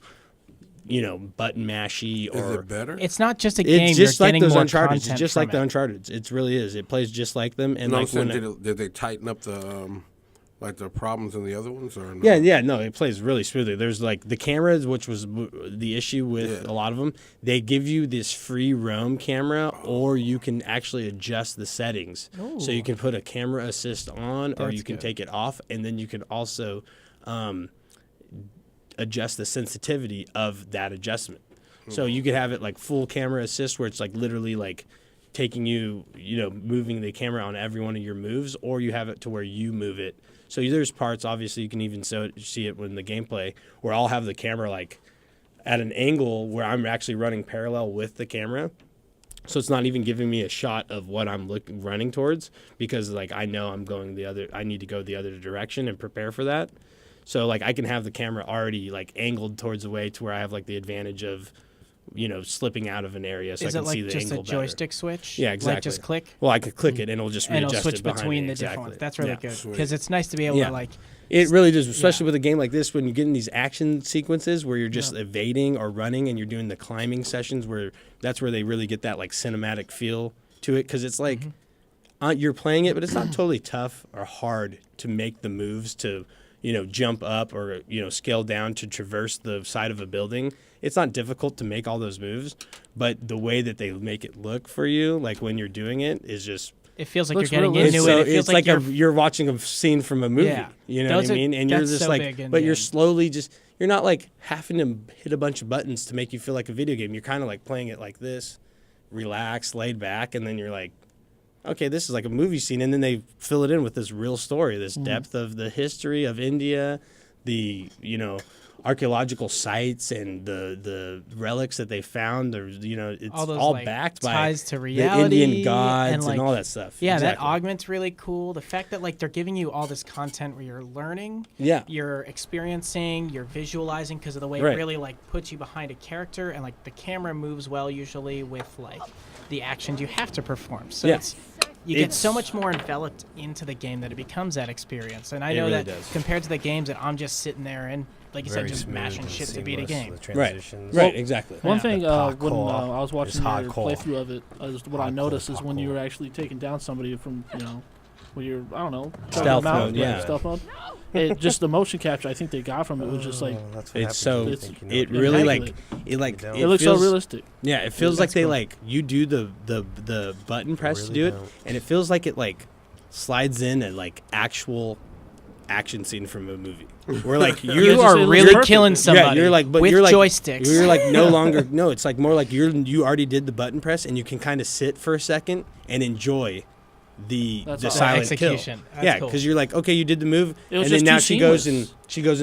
button mashy. Or is it better? It's not just a game. It's just you're like getting those more Uncharted. It's content just from like the it. Uncharted. It really is. It plays just like them. And like did they tighten up the problems in the other ones or no? Yeah, no, it plays really smoothly. There's like the cameras, which was the issue with a lot of them. They give you this free roam camera, or you can actually adjust the settings. Ooh. So you can put a camera assist on, or That's you can good. take it off, and then you can also adjust the sensitivity of that adjustment. So you could have it like full camera assist where it's like literally like taking you, moving the camera on every one of your moves, or you have it to where you move it. So there's parts, obviously, you can even see it in the gameplay, where I'll have the camera like at an angle where I'm actually running parallel with the camera. So it's not even giving me a shot of what I'm running towards, because like I know I need to go the other direction and prepare for that. So like I can have the camera already like angled towards the way to where I have like the advantage of, slipping out of an area, so Is I can it see like the just angle a joystick better. switch? Yeah, exactly. Like just click? Well, I could click it and it'll just and readjust it'll switch it behind between me. the Exactly. different ones. That's really good, Sweet. because it's nice to be able to like. It really does, especially with a game like this, when you get in these action sequences where you're just evading or running, and you're doing the climbing sessions, where that's where they really get that like cinematic feel to it, because it's like you're playing it, but it's not totally tough or hard to make the moves to, jump up or scale down to traverse the side of a building. It's not difficult to make all those moves, but the way that they make it look for you, like when you're doing it, is just. It feels like you're getting into it. It feels like you're watching a scene from a movie. Yeah. You know what I mean? And you're just so like, but you're slowly you're not like having to hit a bunch of buttons to make you feel like a video game. You're kind of like playing it like this, relaxed, laid back, and then you're like, okay, this is like a movie scene. And then they fill it in with this real story, this depth of the history of India, the, archaeological sites and the relics that they found. It's all like, backed by ties to reality, the Indian gods and all that stuff. Yeah, exactly. that augment's really cool. The fact that like they're giving you all this content where you're learning, you're experiencing, you're visualizing, because of the way it really like puts you behind a character, and like the camera moves well usually with like the actions you have to perform. So you get so much more enveloped into the game that it becomes that experience. And I know really that does. Compared to the games that I'm just sitting there and, like you said, just mashing shit to beat a game. Right, exactly. One thing when I was watching your playthrough of it, what I noticed is when you were actually taking down somebody from, when you're, I don't know, stealth mode, stealth mode. Just the motion capture I think they got from it was just like it really like it looks so realistic. Yeah, it feels like they like you do the button press to do it, and it feels like it like slides in a like actual action scene from a movie. Where like you are really killing somebody. Yeah, you're like, but with you're like joysticks. You're like no longer. No, it's like more like you already did the button press, and you can kind of sit for a second and enjoy the silent execution. Kill. Yeah, because you're like, okay, you did the move, and then now she goes and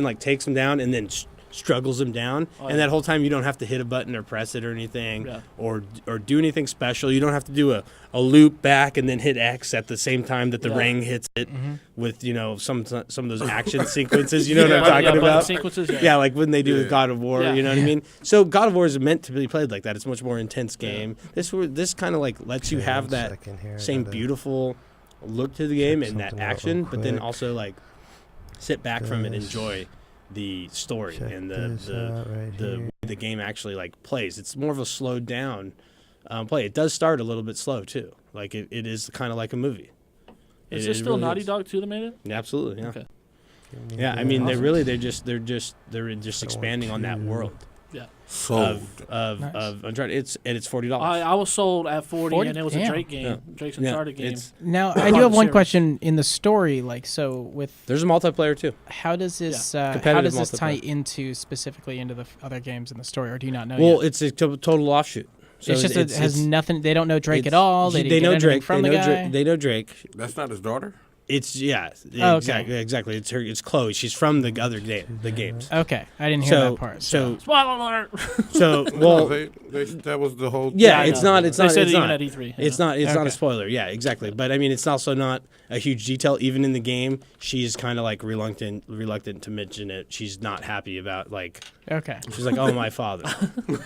like takes him down and then struggles him down, and that whole time you don't have to hit a button or press it or anything, or do anything special. You don't have to do a loop back and then hit X at the same time that the ring hits it with some of those action sequences. You know what I'm talking about? Sequences, yeah, like when they do God of War. You know what I mean? So God of War is meant to be played like that. It's a much more intense game. This kind of like lets you have that same beautiful look to the game and that action, but then also like sit back from it and enjoy the story and the game actually like plays. It's more of a slowed down play. It does start a little bit slow too. Like it is kind of like a movie. Is this still Naughty Dog 2 that made it? Yeah, absolutely. Yeah. Okay. Yeah, I mean they're just expanding on that world. Yeah. Of Uncharted. It's $40. I was sold at 40 and it was a Drake game. Yeah. Drake's Uncharted game. Now I do have one question in the story. Like, so with there's a multiplayer too. How does this tie into specifically into the other games in the story, or do you not know? Well, yet? it's a total offshoot. So it's just it has nothing. They don't know Drake at all. They know Drake from the guy. They know Drake. That's not his daughter. It's exactly. It's her. It's Chloe. She's from the other the games. Okay, I didn't hear that part. So spoiler alert. So well, that was the whole. Yeah, it's not. It's they not. said It's it not. even at E3. It's not. It's not a spoiler. Yeah, exactly. But I mean, it's also not a huge detail. Even in the game, she's kind of like reluctant to mention it. She's not happy about like. Okay. She's like, oh, my father,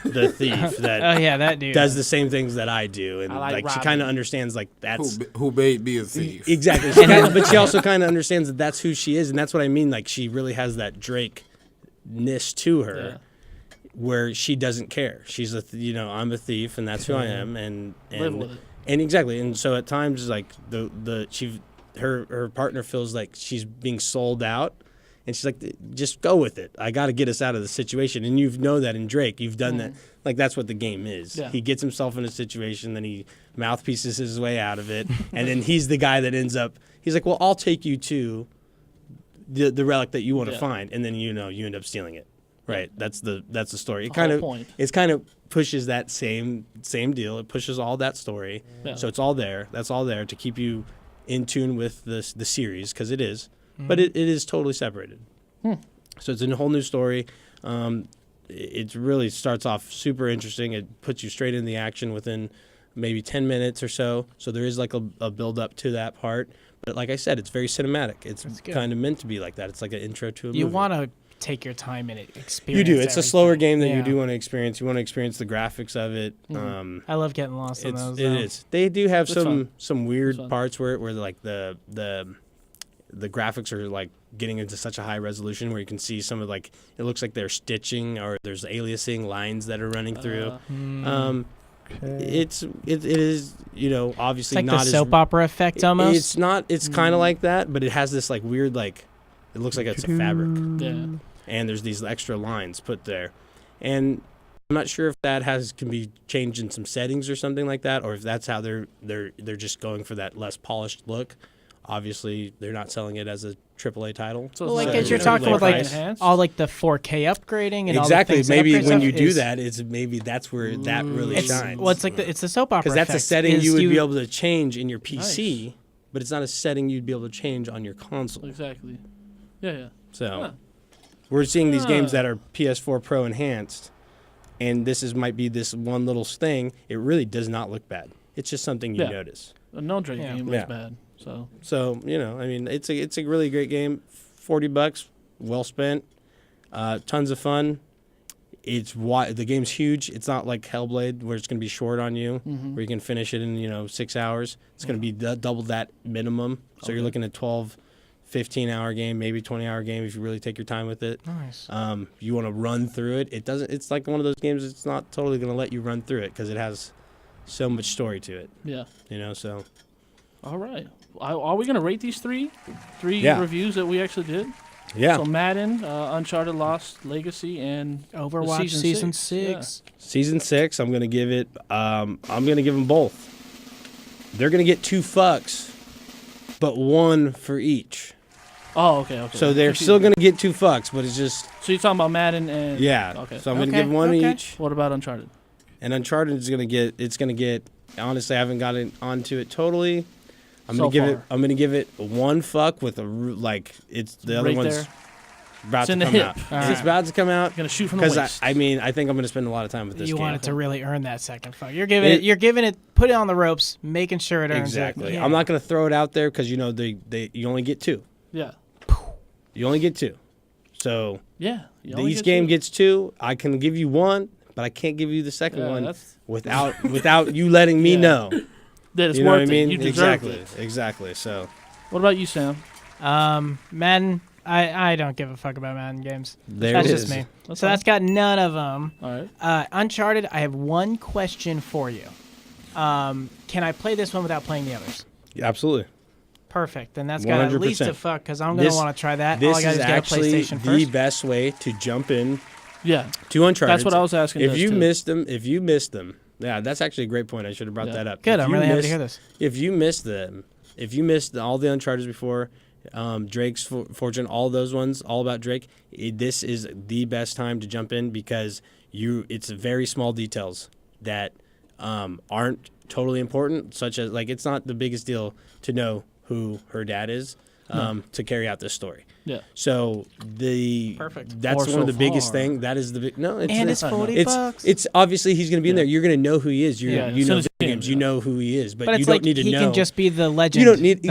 the thief that. Oh yeah, that dude does the same things that I do, and like she kind of understands like that's who made me a thief. Exactly, but she also kind of understands that that's who she is, and that's what I mean. Like she really has that Drake-ness to her, where she doesn't care. She's I'm a thief, and that's who I am, and live with it. And exactly, and so at times like her partner feels like she's being sold out. And she's like, just go with it. I got to get us out of the situation. And you know that in Drake. You've done that. Like, that's what the game is. Yeah. He gets himself in a situation, then he mouthpieces his way out of it. And then he's the guy that ends up, he's like, well, I'll take you to the relic that you want to find. And then, you end up stealing it. Right. That's the story. It's kind of pushes that same deal. It pushes all that story. Yeah. So it's all there. That's all there to keep you in tune with the series, because it is. But it is totally separated. So it's a whole new story. It really starts off super interesting. It puts you straight in the action within maybe 10 minutes or so. So there is like a build up to that part. But like I said, it's very cinematic. It's kind of meant to be like that. It's like an intro to a movie. You want to take your time and experience. You do. It's everything. a slower game that you do want to experience. You want to experience the graphics of it. I love getting lost in those. It is. They do have It's some weird parts where like the graphics are like getting into such a high resolution where you can see some of like it looks like they're stitching or there's aliasing lines that are running through. It is, you know, obviously It's like not the soap opera effect almost. It's not. It's kind of like that, but it has this like weird like it looks like it's a fabric. Yeah. And there's these extra lines put there, and I'm not sure if that can be changed in some settings or something like that, or if that's how they're just going for that less polished look. Obviously, they're not selling it as a AAA title. So Well, like it's as you're talking about, like all like the 4K upgrading and exactly. all the things Maybe that upgrade when stuff you do is- that, it's that's where that really shines. Well, it's like it's the soap opera. Because that's a effect, setting is you would be able to change in your PC, Nice. but it's not a setting you'd be able to change on your console. Exactly. Yeah. So we're seeing these games that are PS4 Pro enhanced, and might be this one little thing. It really does not look bad. It's just something you notice. No Drake game looks bad. So you know, I mean, it's a really great game. $40, well spent. Tons of fun. The game's huge. It's not like Hellblade where it's going to be short on you, where you can finish it in 6 hours. It's going to be double that minimum. So you're looking at 12, 15-hour game, maybe 20-hour game if you really take your time with it. Nice. You want to run through it. It's like one of those games. It's not totally going to let you run through it because it has so much story to it. Yeah. So. All right. Are we going to rate these three reviews that we actually did? Yeah. So Madden, Uncharted Lost Legacy, and Overwatch Season 6. Yeah. Season 6, I'm going to give it, I'm going to give them both. They're going to get $2, but one for each. Oh, okay. So they're still going to get $2, but it's just. So you're talking about Madden and. Yeah. Okay. So I'm going to give one each. What about Uncharted? And Uncharted is going to get, honestly, I haven't gotten onto it totally. I'm going to give it one fuck with it's the other right one's there. about It's to in the come hip. out. All It's about to come out. Gonna shoot from the waist. I think I'm going to spend a lot of time with this You game. want it to really earn that second fuck. You're giving it, put it on the ropes, making sure it earns exactly. it. Yeah. I'm not going to throw it out there because you only get 2. Yeah. You only get 2. So Yeah. each game gets 2. I can give you 1, but I can't give you the second one without you letting me know. That it's You know worth what I mean? it. You deserve exactly. Exactly. So. What about you, Sam? Madden. I don't give a fuck about Madden games. That's just me. That's got none of them. All right. Uncharted. I have one question for you. Can I play this one without playing the others? Yeah, absolutely. Perfect. Then that's got at least a fuck because I'm gonna want to try that. This All I got is is get a actually PlayStation the first. best way to jump in. Yeah. To Uncharted. That's what I was asking. If you missed them, yeah, that's actually a great point. I should have brought that up. Good. I'm really happy to hear this. If you missed all the Uncharted before, Drake's Fortune, all those ones, all about Drake, this is the best time to jump in because it's very small details that aren't totally important, such as it's not the biggest deal to know who her dad is to carry out this story. Yeah. So perfect. That's one of the biggest thing. That is the big it's $40. It's obviously he's going to be in there. You're going to know who he is. You know video games. Yeah. You know who he is, but it's you don't like need to he know. can just be the legend. You don't need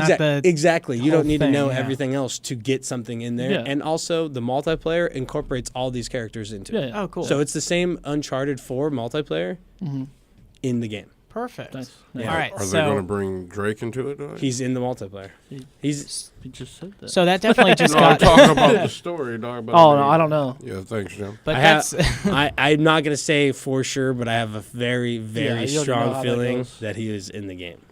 exactly. You don't need to know thing, yeah. everything else to get something in there. Yeah. And also the multiplayer incorporates all these characters into it. Yeah. Oh, cool. So it's the same Uncharted 4 multiplayer in the game. Perfect. Nice. Yeah. All right. Are they going to bring Drake into it? Or? He's in the multiplayer. He just said that. So that definitely just I'm got. talking about the story, dog. No, I don't know. Yeah, thanks, Jim. But I'm not going to say for sure, but I have a very, very you already know strong how that feeling goes. that he is in the game.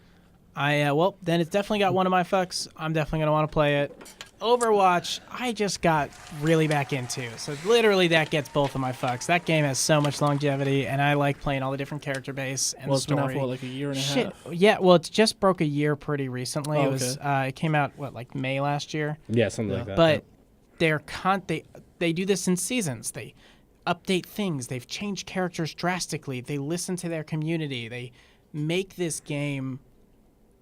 Well, then it's definitely got one of my fucks. I'm definitely gonna want to play it. Overwatch, I just got really back into. So literally that gets both of my fucks. That game has so much longevity, and I like playing all the different character base and Well, it's been out story. for like a year and a half. Yeah, well, it just broke a year pretty recently. Oh, It was it came out like May last year. Yeah, something like that. But they do this in seasons. update things. They've changed characters drastically. They listen to their community. They make this game.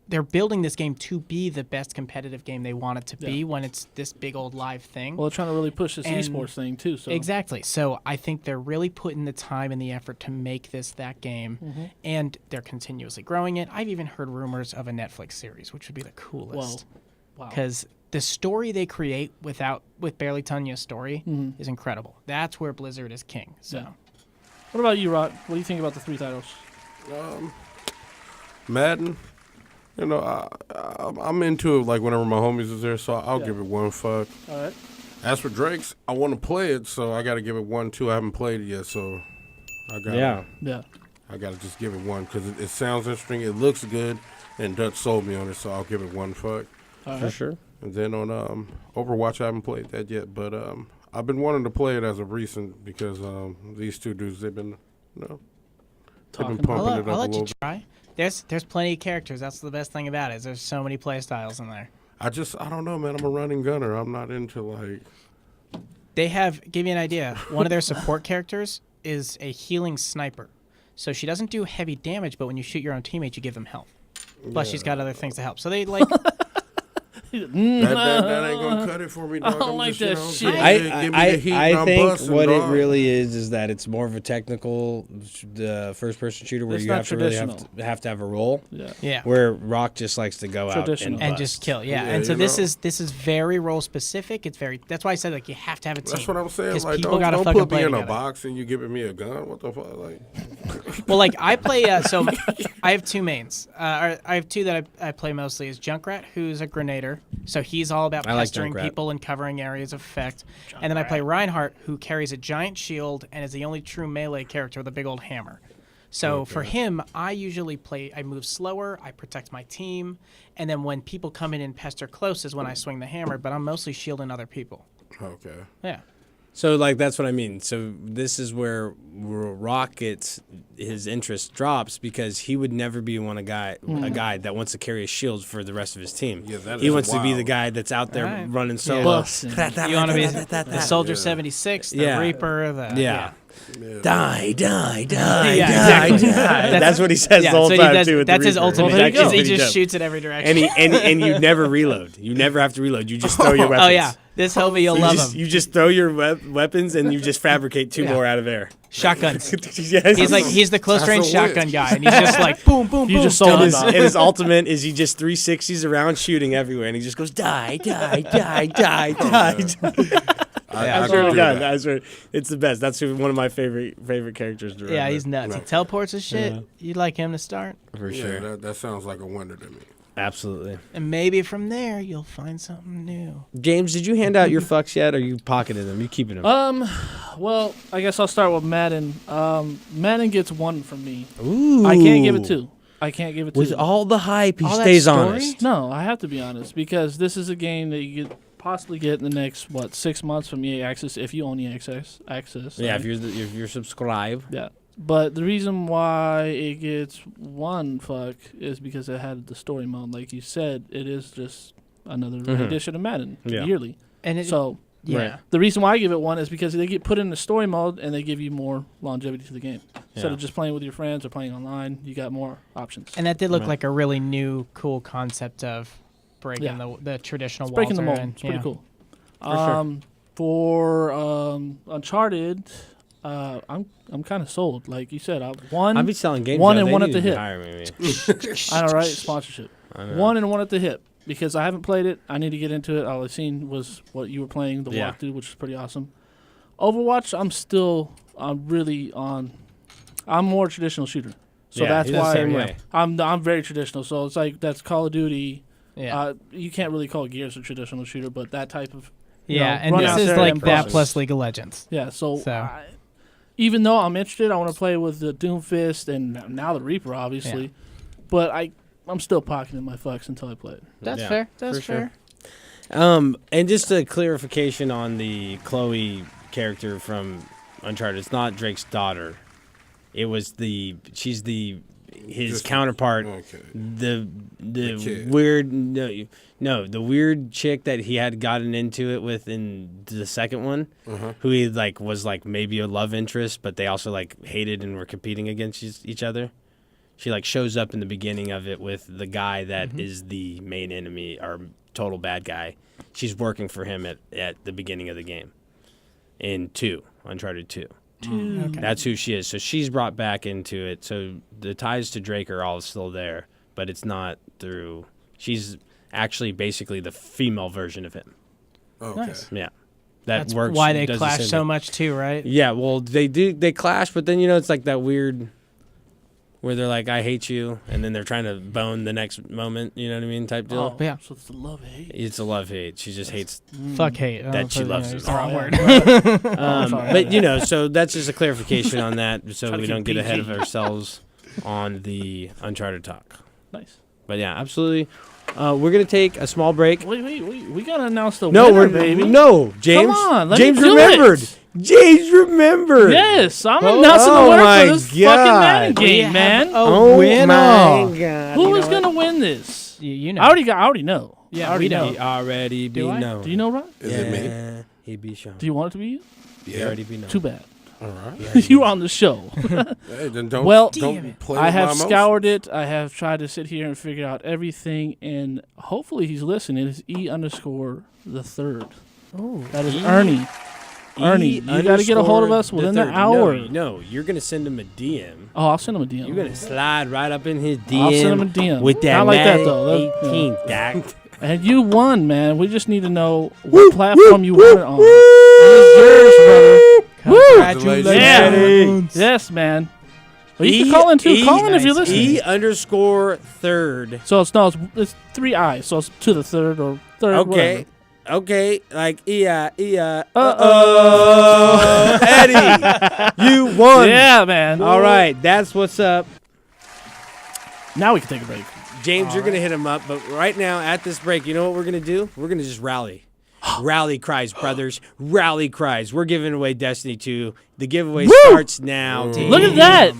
They're building this game to be the best competitive game they want it to be when it's this big old live thing. Well, they're trying to really push this esports thing too. So exactly. So I think they're really putting the time and the effort to make this that game, and they're continuously growing it. I've even heard rumors of a Netflix series, which would be the coolest. Wow. Because the story they create with barely telling you a story is incredible. That's where Blizzard is king. So, what about you, Rod? What do you think about the 3 titles? Madden. You know, I'm into it like whenever my homies is there, so I'll give it 1 fuck. All right. As for Drake's, I want to play it, so I got to give it 1, 2. I haven't played it yet, so I got I got to just give it 1 because it sounds interesting. It looks good, and Dutch sold me on it, so I'll give it 1 fuck. For sure. And then on Overwatch, I haven't played that yet, but I've been wanting to play it as of recent because these two dudes, they've been pumping it up I'll a let little you bit. try. There's plenty of characters. That's the best thing about it. Is there's so many play styles in there. I don't know, man. I'm a running gunner. I'm not into like. They give you an idea. One of their support characters is a healing sniper, so she doesn't do heavy damage. But when you shoot your own teammates, you give them health. Plus, she's got other things to help. So they like. That ain't gonna cut it for me, dog. I don't like that shit. Give me the heat and I I'm think busting, what dog. it really is that it's more of a technical first-person shooter where It's you not have to really traditional. have to have a role. Yeah. Where Rock just likes to go out Traditional. and And bust. just kill, Yeah, and so you this know. is very role specific. It's very. That's why I said like you have to have a team. That's what I'm saying. 'Cause Like, people don't gotta put fucking me play in a together. box and you giving me a gun. What the fuck? Like, Well, like I play, so I have 2 mains. I have 2 that I play mostly. Is Junkrat, who's a grenader, so he's all about I like pestering Junkrat. people and covering areas of effect. And then I play Reinhardt, who carries a giant shield and is the only true melee character with a big old hammer. So for him, I usually I move slower, I protect my team, and then when people come in and pester close is when I swing the hammer, but I'm mostly shielding other people. okay. Yeah. So, like, that's what I mean. So this is where Rock gets his interest drops because he would never be a guy that wants to carry a shield for the rest of his team. Yeah, that he is wants to be wild. the guy that's out there Right. running solo. Busting. You want to be the Soldier 76, the Yeah. Reaper, the Yeah. Yeah. Die, die, die, Yeah, die, exactly. die. That's what he says the whole so time does, too. With that's the his Reaper. ultimate. Well, there you go. He Pretty just dope. shoots in every direction. And you never reload. You never have to reload. You just throw your weapons. Oh yeah, this Hobie, you'll love him. You just throw your weapons and you just fabricate 2 more out of air. Shotguns. Yes. He's the close range That's a win. shotgun guy, and he's just like boom, boom, You boom. just sold done. his- And his ultimate is he just 360s around shooting everywhere, and he just goes die, die, die, die, die. I I swear can to do God, that. I swear, it's the best. That's one of my favorite characters to Yeah, remember. he's nuts. He teleports his shit. Yeah. You'd like him to start, for Yeah, sure. that sounds like a wonder to me. Absolutely. and maybe from there you'll find something new. James, did you hand out your fucks yet? Or are you pocketing them? You keeping them? Well, I guess I'll start with Madden. Madden gets 1 from me. Ooh. I can't give it 2. I can't give it 2. With all the hype, he All that stays story? honest. No, I have to be honest because this is a game that you could possibly get in the next 6 months from EA Access if you own EA Access. Yeah, right? if you're subscribed. Yeah. But the reason why it gets 1 fuck is because it had the story mode. Like you said, it is just another edition of Madden yearly. And it, So yeah, Right. the reason why I give it 1 is because they get put in the story mode and they give you more longevity to the game. Instead Yeah. of just playing with your friends or playing online, you got more options. and that did look Right. like a really new, cool concept of breaking Yeah. the traditional It's breaking the walls mold. around. It's pretty Yeah. cool. sure. For Uncharted, I'm kind of sold. Like you said, I'll be selling games. 1 out. and They 1 need at the to be hip. hiring me. I know, right? Sponsorship. I know. 1 and 1 at the hip because I haven't played it. I need to get into it. All I've seen was what you were playing, the Yeah. walkthrough, which is pretty awesome. Overwatch, I'm really on. I'm more traditional shooter, so Yeah, that's he's the why same way. I'm very traditional. So it's like that's Call of Duty. Yeah. You can't really call Gears a traditional shooter, but that type of you Yeah, know, and run this out is there like and that process. plus League of Legends. Yeah, so, So. even though I'm interested, I want to play with the Doomfist and now the Reaper, obviously. Yeah. But I'm still pocketing my fucks until I play it. That's Yeah, fair. That's for sure. fair. And just a clarification on the Chloe character from Uncharted. It's not Drake's daughter. She's the his Just- counterpart, okay. the kid. weird the weird chick that he had gotten into it with in the second one, who he like was like maybe a love interest, but they also like hated and were competing against each other. She like shows up in the beginning of it with the guy that is the main enemy or total bad guy. She's working for him at the beginning of the game in Uncharted 2. Okay. That's who she is. So she's brought back into it. So the ties to Drake are all still there, but it's not through. She's actually basically the female version of him. Okay. Nice. Yeah. That's works. why they does the clash same so thing. much too, right? Yeah, well, they clash, but then it's like that weird where they're like, I hate you, and then they're trying to bone the next moment, you know what I mean, type deal. Yeah. So it's the love-hate. It's a love-hate. She just hates Fuck hate. that she loves him. It's the wrong word. But, so that's just a clarification on that, so Try to we keep don't get ahead of PG. ourselves on the Uncharted talk. Nice. But, yeah, absolutely. We're going to take a small break. Wait. We got to announce the No, winner, baby. No, James. Come on. Let James me do remembered. It. James remembered. Yes, I'm announcing the winner for this fucking Madden game, man. Oh, winner. my God. Who is going to win this? You know. I already know. Yeah, I already we know. He already be Do I? known. Do you know, Ron? Is it me? He be shown. Do you want it to be you? He already be known. Too bad. All right. You're on the show. Hey, then don't, Well, don't play I with have my emotions. scoured it. I have tried to sit here and figure out everything, and hopefully he's listening. It's E_the_3rd. Oh, That is Ernie. Ernie, you got to get a hold of us within the hour. No, you're going to send him a DM. Oh, I'll send him a DM. You're going to slide right up in his DM. I'll send him a DM. With that Not like that, Madden though. 18, Dak. And you won, man. We just need to know what platform you won it on. And it's yours, brother. Congratulations. Yeah. Yes, man. Well, you can call in too. Call in if you're listening. E_3rd. So it's 3 I's. So it's to the third or third. Okay. Whatever. Okay, like Eddie, you won. Yeah, man. All right, that's what's up. Now we can take a break. James, you're gonna hit him up, but right now at this break, you know what we're gonna do? We're gonna just rally. Rally cries, brothers. Rally cries. We're giving away Destiny 2. The giveaway starts now. Look at that.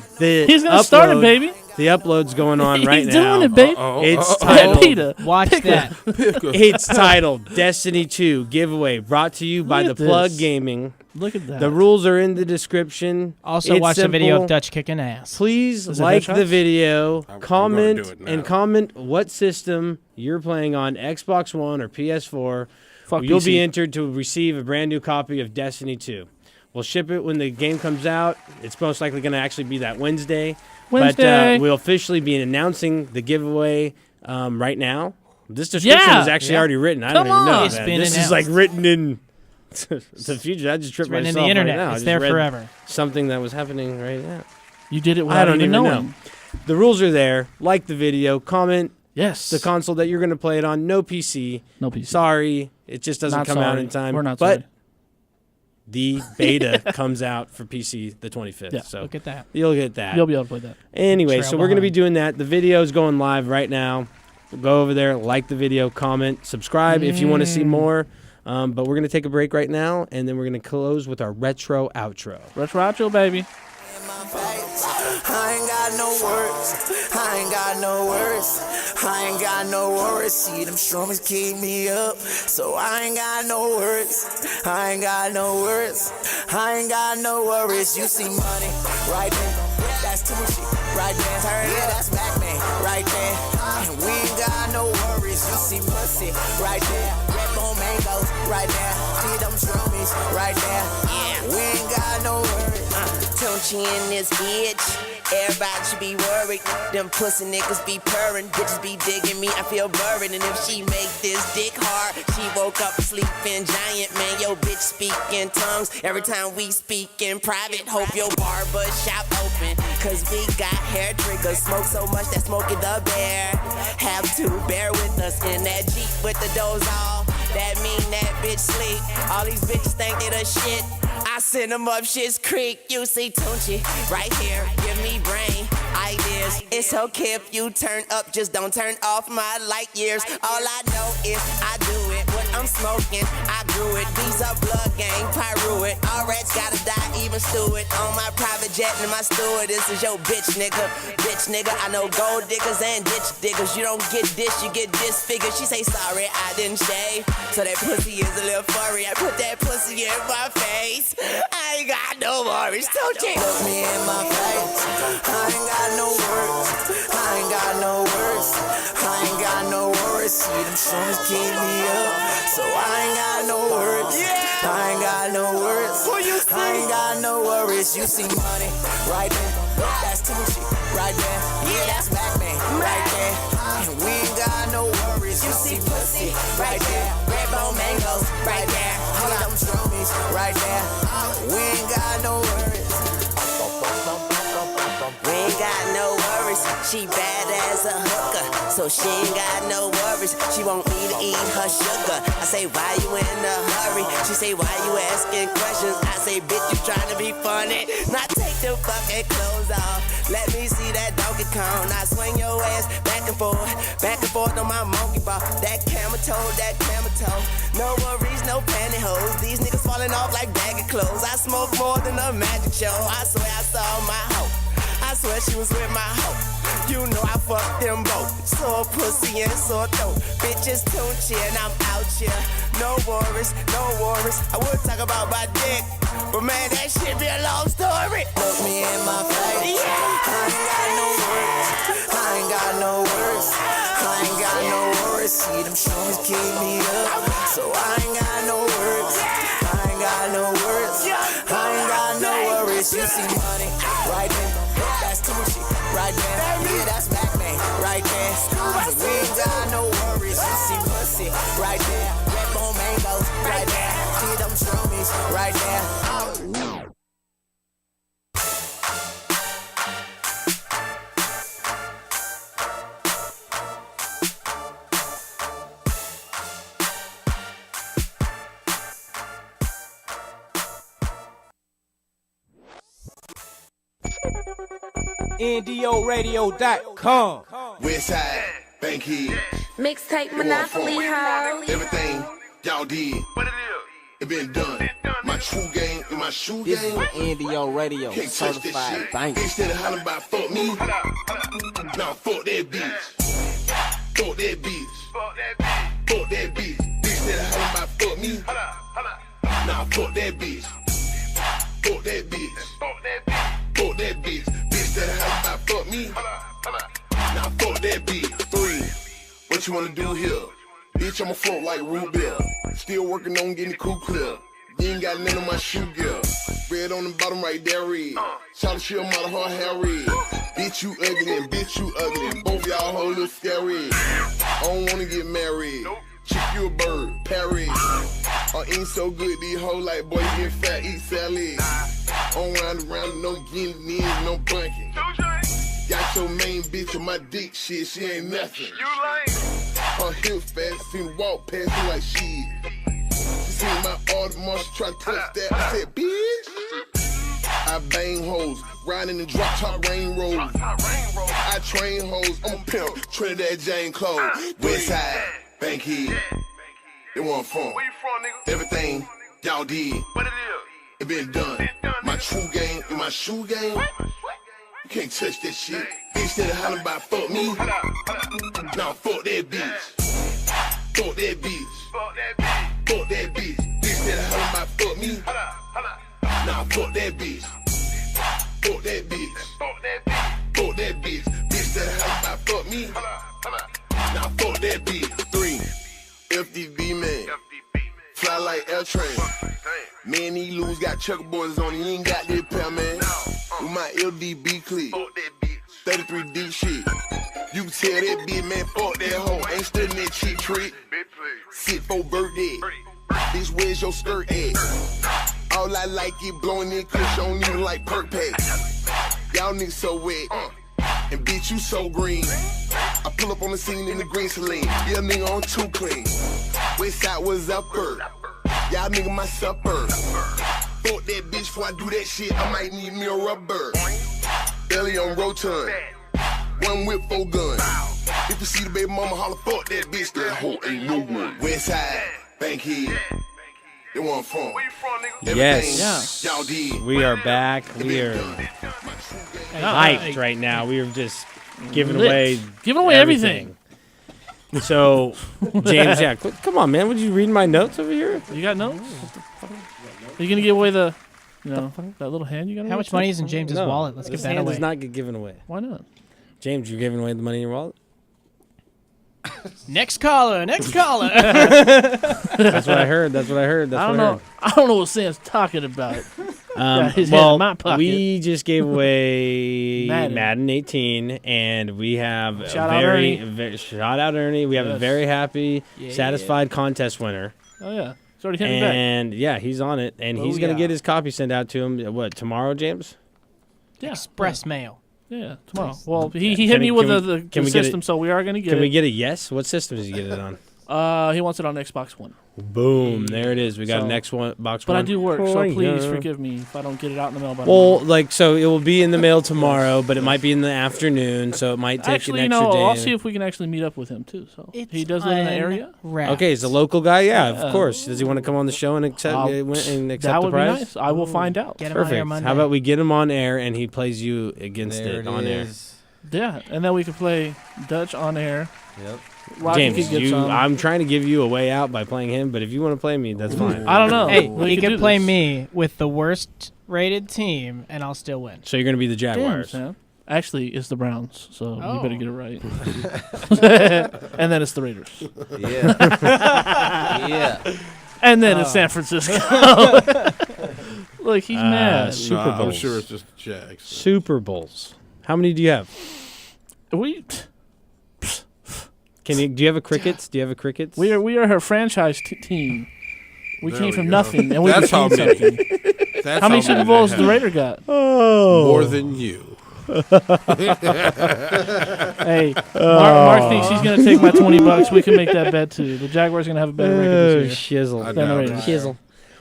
He's gonna start it, baby. The upload's going on right He's now. doing it, baby. It's titled. Peter, watch that. It's titled Destiny 2 giveaway, brought to you by Look the at Plug this. Gaming. Look at that. The rules are in the description. Also, It's watch the video simple. of Dutch kicking ass. Please Is it like the headshots? video, I'm comment, gonna do it now. and comment what system you're playing on, Xbox One or PS4. Fuck You'll PC. be entered to receive a brand new copy of Destiny 2. We'll ship it when the game comes out. It's most likely going to actually be that Wednesday. Wednesday. But we'll officially be announcing the giveaway right now. This description Yeah. is actually Yeah. already written. I Come don't even know. on. It's Man. been This is like announced. written in the future. I just tripped It's written in myself the internet. right now. I It's just there read forever. Something that was happening right now. You did it without I don't even knowing. know. The rules are there. Like the video. Comment Yes. the console that you're going to play it on. No PC. No PC. Sorry. It just doesn't Not come out sorry. in time. We're not but sorry. the beta comes out for PC the 25th. Yeah, so Look at that. you'll get that. You'll be able to play that. Anyway, Trail so we're going to be behind. doing that. The video is going live right now. Go over there, like the video, comment, subscribe if you want to see more. But we're going to take a break right now, and then we're going to close with our retro outro. Retro outro, baby. I ain't got no words. I ain't got no words. I ain't got no worries. See them strummies keep me up. So I ain't got no words. I ain't got no words. I ain't got no worries. You see money right there. That's Tucci right there. Yeah, that's Mac-Man right there. And we ain't got no worries. You see pussy right there. Red bone mangoes right there. See them strummies right there. Yeah, we ain't got no worries. Tunchi in this bitch. Everybody should be worried. Them pussy niggas be purring. Bitches be digging me. I feel buried. And if she make this dick hard, she woke up sleeping giant. Man, yo bitch speak in tongues. Every time we speak in private, hope your barber shop open. Cause we got hair triggers. Smoke so much that smoking the bear. Have to bear with us in that Jeep with the doors off. That mean that bitch sleep. All these bitches think they the shit. I send them up Shit's Creek. You see Tunchi right here. Give me brain. ideas. It's okay if you turn up, just don't turn off my light years. All I know is I do it. What I'm smoking, I grew it. These are blood gang, pyro it. All rats gotta die, even stew it. On my private jet and my steward, this is your bitch nigga. Bitch nigga, I know gold diggers and ditch diggers. You don't get this, you get disfigured. She say sorry, I didn't shave. So that pussy is a little furry. I put that pussy in my face. I ain't got no worries, don't you? Look me in my face. I ain't got no words. I ain't got no words. I ain't got no words. See them songs keep me up. So I ain't got no words. I ain't got no words. I ain't got no worries. You see money right there. That's Tucci right there. Yeah, that's Batman right there. And we ain't got no worries. You see pussy right there. Red bone mangoes right there. Hold them stromies right there. We ain't got no worries. We ain't got no worries. She bad as a hooker, so she ain't got no worries. She want me to eat her sugar. I say, why you in a hurry? She say, why you asking questions? I say, bitch, you trying to be funny. Now take the fucking clothes off. Let me see that Donkey Kong. Now swing your ass back and forth on my monkey ball. That camel toe. No worries, no pantyhose. These niggas falling off like bag of clothes. I smoke more than a magic show. I swear I saw my hoe. I swear she was with my hoe. You know I fucked them both. Sore pussy and sore throat. Bitches tunchi and I'm out here. No worries, no worries. I would talk about my dick, but man, that shit be a long story. Look me in my face. I ain't got no words. I ain't got no words. I ain't got no worries. See them shows keep me up. So I ain't got no words. I ain't got no words. I ain't got no worries. You see money right there. That's Tucci right there. Yeah, that's Batman right there. We ain't got no worries. You see pussy right there. Red bone mangoes right there. See them stromies right there. NDORadio.com. Westside, Bankhead. Mixtape Monopoly, ho. Everything y'all did, it been done. My true game and my shoe This game. is NDO Radio, Can't touch certified that shit. bank. Instead of hollering about fuck me, now fuck that bitch. Fuck that bitch. Fuck that bitch. Instead of hollering about fuck me, now fuck that bitch. Fuck that bitch. Fuck that bitch. Bitch that hollering about fuck me, now fuck that bitch. 3. What you wanna do here? Bitch, I'ma float like root beer. Still working on getting the cool clear. You ain't got none of my shoe gear. Red on the bottom right there, red. Shout she a model, her hair red. Bitch, you ugly and bitch, you ugly. Both y'all whole little scary. I don't wanna get married. Chick, you a bird, parrot. I ain't so good, these hoes like, boy, you get fat, eat salad. On round around, no guinea, no bunking. Got your main bitch on my dick, shit, she ain't nothing. Her hips fast, seen her walk past me like shit. She seen my Audemars, she try to touch that. I said, bitch. I bang hoes, riding in drop top rain rolls. I train hoes, I'm a pimp, Trinidad Jane Clothes. Westside, Bankhead. They want from. Everything y'all did, it been done. My true game and my shoe game. You can't touch that shit. Instead of hollering about fuck me, now fuck that bitch. Fuck that bitch. Fuck that bitch. Instead of hollering about fuck me, now fuck that bitch. Fuck that bitch. Fuck that bitch. Bitch that hollering about fuck me, now fuck that bitch. 3. FDB man. Fly like L train. Man, these loos got checkerboards on, he ain't got this pair, man. With my LDB clip, 33 deep shit. You can tell that bitch, man, fuck that hoe. Ain't studying that cheap trick. Sit for birthday. Bitch, where's your skirt at? All I like is blowing in kush, I don't even like perk packs. Y'all niggas so wet, and bitch, you so green. I pull up on the scene in the green saline. Yeah, nigga on too clean. Westside was upper. Y'all nigga my supper. Fuck that bitch before I do that shit, I might need me a rubber. belly on rotund. One whip, 4 guns. If you see the baby mama holler, fuck that bitch, that hoe ain't no one. West side, Bankhead. They want from. Yes. Y'all did. We are back. We are hyped right now. We are just giving away everything. So, James, yeah, come on, man. Would you read my notes over here? You got notes? Are you gonna give away that little hand you got? How much money is in James's wallet? Let's give this that hand away. does not get given away. Why not? James, you're giving away the money in your wallet? Next caller. That's what I heard. I don't know what Sam's talking about. His hand in my pocket. We just gave away Madden 18, and we have Shout out Ernie. Shout out Ernie. We have a very happy, satisfied contest winner. Oh yeah, it's already hitting back. And yeah, he's on it, and he's gonna get his copy sent out to him. What, tomorrow, James? Yeah. Express mail. Yeah, tomorrow. Well, he hit me with the system, so we are going to get it. Can we get a yes? What system does he get it on? He wants it on Xbox One. Boom. There it is. We got an Xbox One. But I do work, so please forgive me if I don't get it out in the mail by tomorrow. So it will be in the mail tomorrow, but it might be in the afternoon, so it might take an extra day. I'll see if we can actually meet up with him, too. So he does live in the area? Okay, he's a local guy? Yeah, of course. Does he want to come on the show and accept the prize? That would be nice. I will find out. Get him on air Monday. How about we get him on air, and he plays you against it on air? Yeah, and then we could play Dutch on air. Yep. James, I'm trying to give you a way out by playing him, but if you want to play me, that's fine. I don't know. Hey, he can play me with the worst rated team, and I'll still win. So you're going to be the Jaguars. Damn, actually, it's the Browns, so you better get it right. And then it's the Raiders. Yeah. Yeah. And then it's San Francisco. Look, he's mad. Super Bowls. I'm sure it's just the Jags. So. Super Bowls. How many do you have? Do you have a crickets? Do you have a crickets? We are her franchise team. We came from nothing, and we That's became something. How many Super Bowls the Raider got? Oh, more than you. Hey, Mark thinks he's gonna take my $20. We can make that bet too. The Jaguars are gonna have a better record this year. Shizzle. Than the Raiders. Shizzle.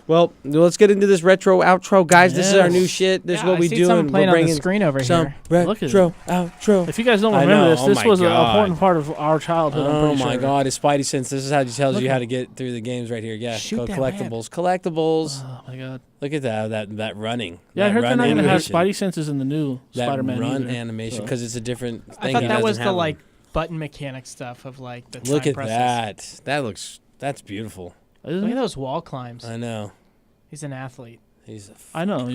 Well, let's get into this retro outro, guys. This is our new shit. This is what we do. We're playing on the screen over here. Retro outro. If you guys don't remember this was an important part of our childhood. Oh my God, it's Spidey Sense. This is how he tells you how to get through the games right here. Yeah, collectibles. Oh my God, look at that running. Yeah, I heard they're not gonna have Spidey Senses in the new Spider-Man. That run either, animation because it's a different thing. I thought that was the button mechanic stuff of the look time at presses. that's beautiful. Look at those wall climbs. I know. He's an athlete. I know.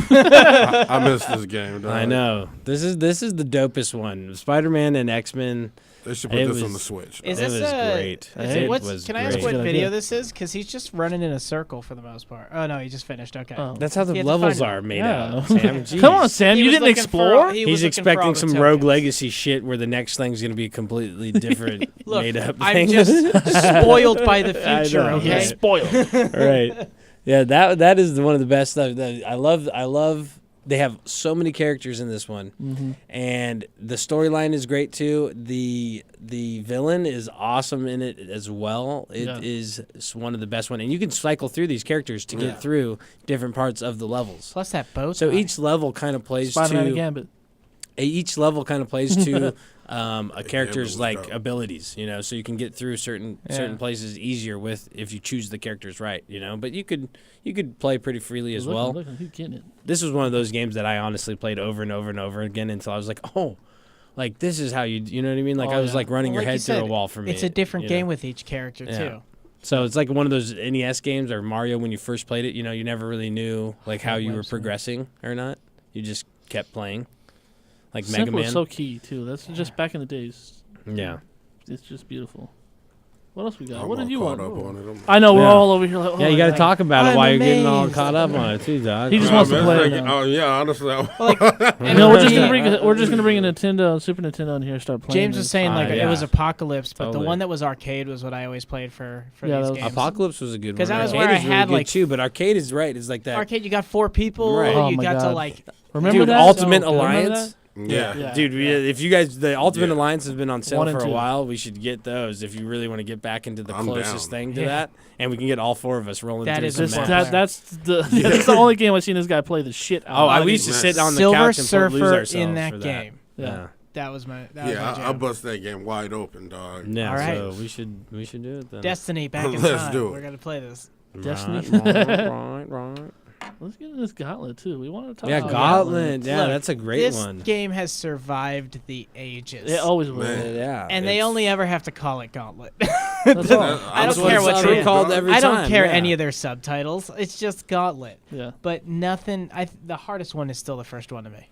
I missed this game. I know. This is the dopest one. Spider-Man and X-Men. They should put this on the Switch. It was great. Can I ask what video this is? Because he's just running in a circle for the most part. Oh no, he just finished. Okay. Oh. That's how the levels are made out. Sam. Come on, Sam. You didn't explore? He's expecting some Rogue Legacy shit where the next thing's going to be completely different, made up. I'm just spoiled by the future. Okay, spoiled. Right. Yeah, that is one of the best stuff. I love. They have so many characters in this one, and the storyline is great too. The villain is awesome in it as well. It is one of the best one, and you can cycle through these characters to get through different parts of the levels. Plus that boat. So each level kind of plays Spider-Man and Gambit. Each level kind of plays to a character's abilities, so you can get through certain places easier if you choose the characters right, But you could play pretty freely as well. Look, he's getting it. This was one of those games that I honestly played over and over and over again until I was like, oh, this is how you know what I mean? I was running your head through a wall for me. It's a different game with each character too. So it's like one of those NES games or Mario when you first played it. You never really knew how you were progressing or not. You just kept playing. Like Simple Mega Man. Was so key too. That's just back in the days. Yeah, it's just beautiful. What else we got? What did you want? I know we're all over here. Yeah, you got to talk about it while you're getting all caught up on it too, dog. He just wants to play it. Oh yeah, honestly. We're just gonna bring a Nintendo, Super Nintendo in here and start playing. James was saying it was Apocalypse, but the one that was arcade was what I always played for these games. Apocalypse was a good one. Because that was where I had too, but arcade is right. It's like that. Arcade, you got 4 people. Right. You got to remember Dude, that? Ultimate Alliance. Yeah. Dude, if you guys, the Ultimate Yeah. Alliance has been on sale 1 and for a 2. while. We should get those if you really want to get back into the I'm closest down. thing to that, and we can get all 4 of us rolling That through is some a maps. player. That's the only game I've seen this guy play the shit out. Oh, of. we used to sit on the Silver couch and lose Surfer ourselves in that for game. Yeah. That was my Yeah, I jam. bust that game wide open, dog. Yeah, All right. so we should do it then. Destiny back in Let's time. do it. We're gonna play this. Destiny. Right. Let's get into this Gauntlet too. We want to talk. Yeah, about Gauntlet. Yeah, Look, that's a great this one. game has survived the ages. It always will. Yeah, And they it's- only ever have to call it Gauntlet. That's all. I That's don't care it's what been they called every I don't time, care yeah. any of their subtitles. It's just Gauntlet. Yeah. But nothing. The hardest one is still the first one to me.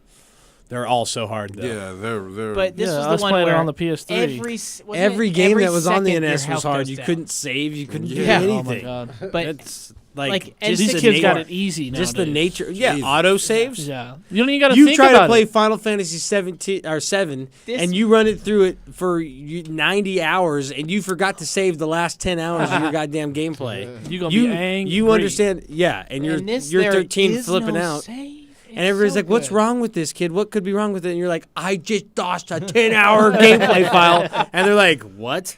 They're all so hard though. Yeah, they're. But this Yeah, was us the one playing it where on the PS3. Every game that was on the second your NES was health hard. goes You down. couldn't save. You couldn't do Yeah. Oh my anything. god. But It's like, like and just These the kids got nature- it easy now. Just the nature. Yeah, Jesus. auto saves. Yeah. You don't even got to You think try about to play it. Final Fantasy 17 or 7, This- and you run it through it for 90 hours, and you forgot to save the last 10 hours of your goddamn gameplay. You gonna be angry. You understand? Yeah, and you're in this, you're there 13 is flipping no out. save. And It's everybody's so like, "What's good. wrong with this kid? What could be wrong with it?" And you're like, "I just lost a 10-hour gameplay file." And they're like, "What?"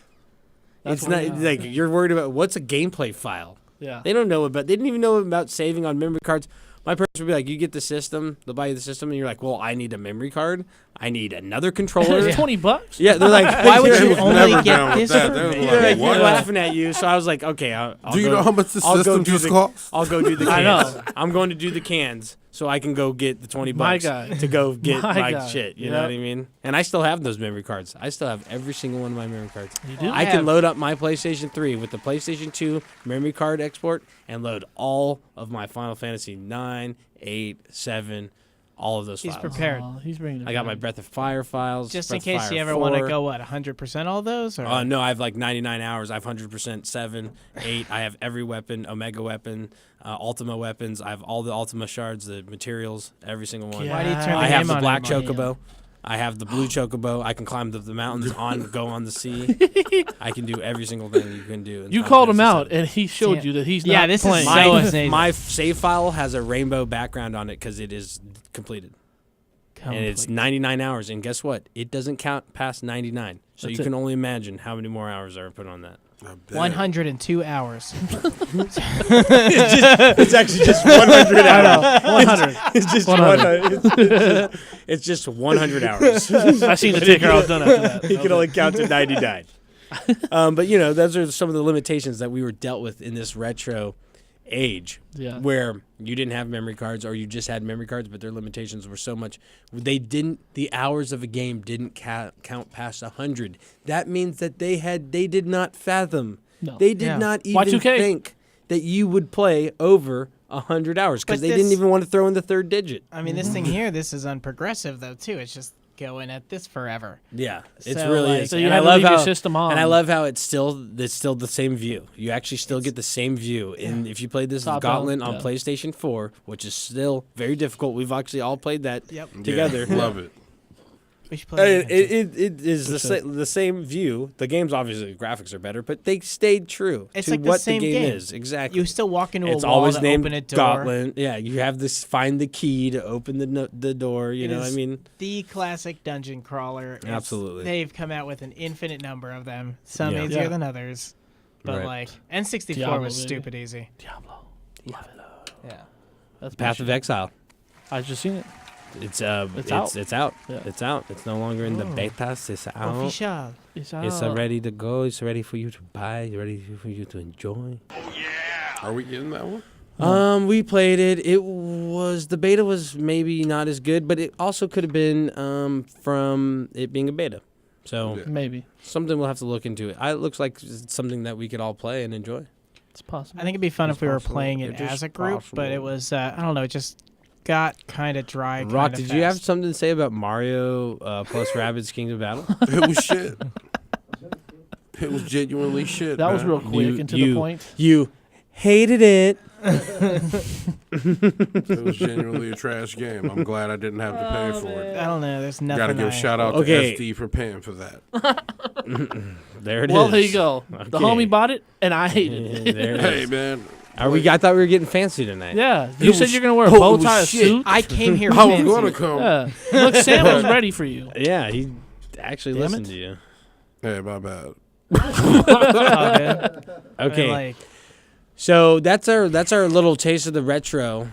That's It's not what- like you're worried about what's a gameplay file. Yeah. They don't know about. They didn't even know about saving on memory cards. My parents would be like, "You get the system, they'll buy you the system," and you're like, "Well, I need a memory card. I need another controller." It's $20. Yeah, they're like, Why would you was only never get down with this that. for They was me? like, They're what? laughing at you. So I was like, "Okay, I'll Do you go- know how much the I'll go system do just the- costs? I'll go do the I cans. know. I'm going to do the cans so I can go get the $20 My guy. to go get My my, guy. shit. You know Yep. what I mean? And I still have those memory cards. I still have every single one of my memory cards. You do? I can load up my PlayStation 3 with the PlayStation 2 memory card export and load all of my Final Fantasy 9, 8, 7, all of those He's files. prepared. Oh, he's bringing it I got back. my Breath of Fire files. Just in Breath of case you Fire ever want to 4. go, 100% all those? Or? No, I have like 99 hours. I have 100% 7, 8. I have every weapon, Omega weapon, Ultima weapons. I have all the Ultima shards, the materials, every single one. Why do you turn the I have game the on black him? chocobo. I have the blue chocobo. I can climb the mountains, go on the sea. I can do every single thing you can do. in You Final called him Fantasy out, VII. and he showed you that he's Yeah, not this is playing. so insane. My save file has a rainbow background on it because it is completed. And it's 99 hours. And guess what? It doesn't count past 99. So That's you it. can only imagine how many more hours are put on that. 102 hours. It's actually just 100 hours. 100. It's just 100. It's just 100 hours. I seen the ticker. I was done after that. He can only count to 99. But you know, those are some of the limitations that we were dealt with in this retro age, Yeah. where you didn't have memory cards, or you just had memory cards, but their limitations were so much. The hours of a game didn't count past 100. That means that they did not fathom. No. They did Yeah. not even Y2K. think that you would play over 100 hours because But they this- didn't even want to throw in the third digit. I mean, this thing here, this is unprogressive, though, too. It's just going at this forever. Yeah, it's So, really like- is. So you And had I to love leave your how system on. and I love how it's still the same view. You actually still get the same view. And if you played this Top Gauntlet down, on yeah. PlayStation 4, which is still very difficult, we've actually all played that Yep. together. Yeah, love it. We should play it. It is the same view. The games, obviously, the graphics are better, but they stayed true It's to like the what same the game game. is. Exactly. You still walk into it's a wall always to named open a door. Gauntlet. Yeah, you have this find the key to open the door. You It know what I is mean? The classic dungeon crawler. Absolutely. They've come out with an infinite number of them. Some Yeah. easier Yeah. than others. But Right. like N64 Diablo, was baby. stupid easy. Diablo. Yeah. That's Path of Exile. I just seen it. It's out. It's out. Yeah. It's out. It's no longer in the betas. It's out. Official. It's It's ready to go. It's ready for you to buy. It's ready for you to enjoy. Are we getting that one? We played it. The beta was maybe not as good, but it also could have been from it being a beta. So Maybe. something we'll have to look into. It looks like it's something that we could all play and enjoy. It's possible. I think it'd be fun It's if we were possible. playing it It is as a group, but it possible. was I don't know, it just got kind of dry. Rock, kinda did you have fast. something to say about Mario plus Rabbids Kingdom Battle? It was shit. It was genuinely shit. That was man. real quick and to the point. You hated it. It was genuinely a trash game. I'm glad I didn't have to pay for it. I don't know. There's nothing. Got to give a shout out Okay. to SD for paying for that. There it is. Well, there you go. The Okay. homie bought it, and I hated it. There it Hey is. man, I thought we were getting fancy tonight. Yeah, you said you're gonna wear a bow tie, a suit. I came here. I was gonna come. Yeah, look, Sam was ready for you. Yeah, he actually listened to you. Hey, my bad. Okay. So that's our little taste of the retro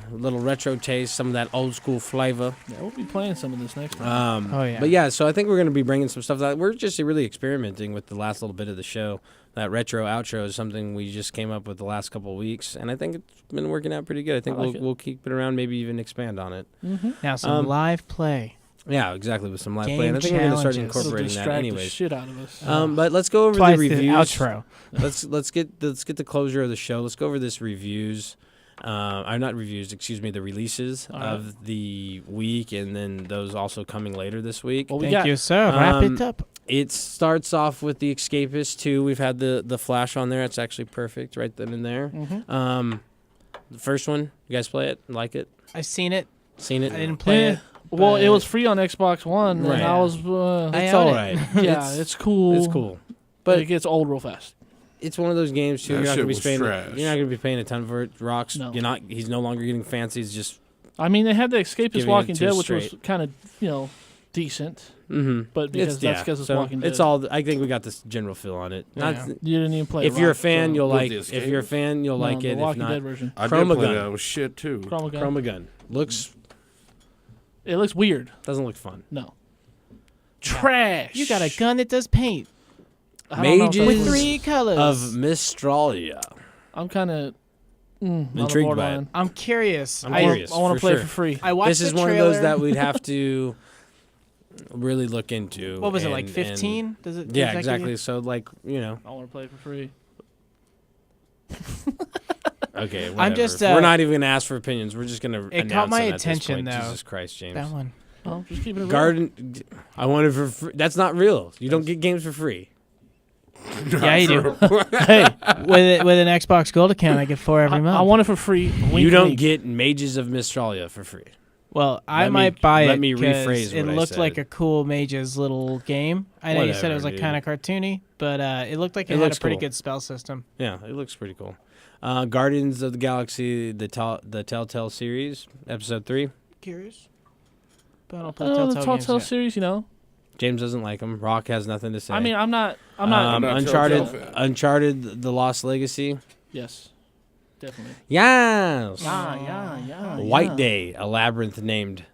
taste, some of that old school flavor. Yeah, we'll be playing some of this next time. But yeah, so I think we're going to be bringing some stuff that we're just really experimenting with the last little bit of the show. That retro outro is something we just came up with the last couple of weeks, and I think it's been working out pretty good. I think we'll keep it around, maybe even expand on it. Mm-hmm. Now some live play. Yeah, exactly, with some live Game play, and I think we're going to start challenges. incorporating that anyways. The shit out of us. But let's go over Twice the the reviews. outro. let's get the closure of the show. Let's go over this reviews. Not reviews, excuse me, the releases of the week, and then those also coming later this week. Well, Thank you, sir. Wrap it up. It starts off with The Escapist 2. We've had the Flash on there. It's actually perfect right then and there. Mm-hmm. The first one, you guys play it? Like it? I've seen it. Seen it? I didn't play it. Well, it was free on Xbox One, Right. and I was. It's all right. Yeah, it's cool. It's cool. But it gets old real fast. It's one of those games too. That You're not shit gonna be was paying. trash. You're not gonna be paying a ton for it. Rocks. No. You're not. He's no longer getting fancy. He's just. I mean, they had the Escapist Giving it Walking to Dead, us which was straight. kind of decent. Mm-hmm. But because it's Walking Dead. It's all. I think we got this general feel on it. Yeah. Not, You didn't even play. if you're a Rock, fan, so- you'll With like. the If you're a fan, you'll No, like the it. If Walking not, Dead version. I did Chroma play Gun. that. It was shit too. Chroma Gun. Chroma Gun looks It looks weird. doesn't look fun. No. Trash. You got a gun that does paint Mages with 3 colors. of Mistralia. I'm kind of Intrigued by it. I'm curious. I'm curious. I want for to play sure. it for free. I watched This is the one of trailer. those that we'd have to really look into. What was it, like and- 15? Does it? Yeah, does that give exactly. you- So like I want to play it for free. Okay, whatever. I'm just, we're not even gonna ask for opinions. We're just gonna. It announce caught my them at this attention, point. though. Jesus Christ, James. That one. Oh, just keeping it real. Garden. I want it for free. That's not real. You don't get games for free. Yeah, you do. Hey, with an Xbox Gold account, I get 4 every month. I want it for free. Wink, You don't wink. get Mages of Mistralia for free. Well, I Let me- might buy it. let me 'cause rephrase It what I looked said. like a cool Mage's little game. I know you said it was Whatever, like kind of cartoony, but it looked like it, It had a looks pretty cool. good spell system. Yeah, it looks pretty cool. Guardians of the Galaxy, the Telltale series, episode 3. Curious. But I don't play The Telltale games Telltale yet. series, you know. James doesn't like them. Rock has nothing to say. I mean, I'm not. not Uncharted, Telltale fan. Uncharted, The Lost Legacy. Yes, definitely. Yes. Yeah. White Day, a labyrinth named.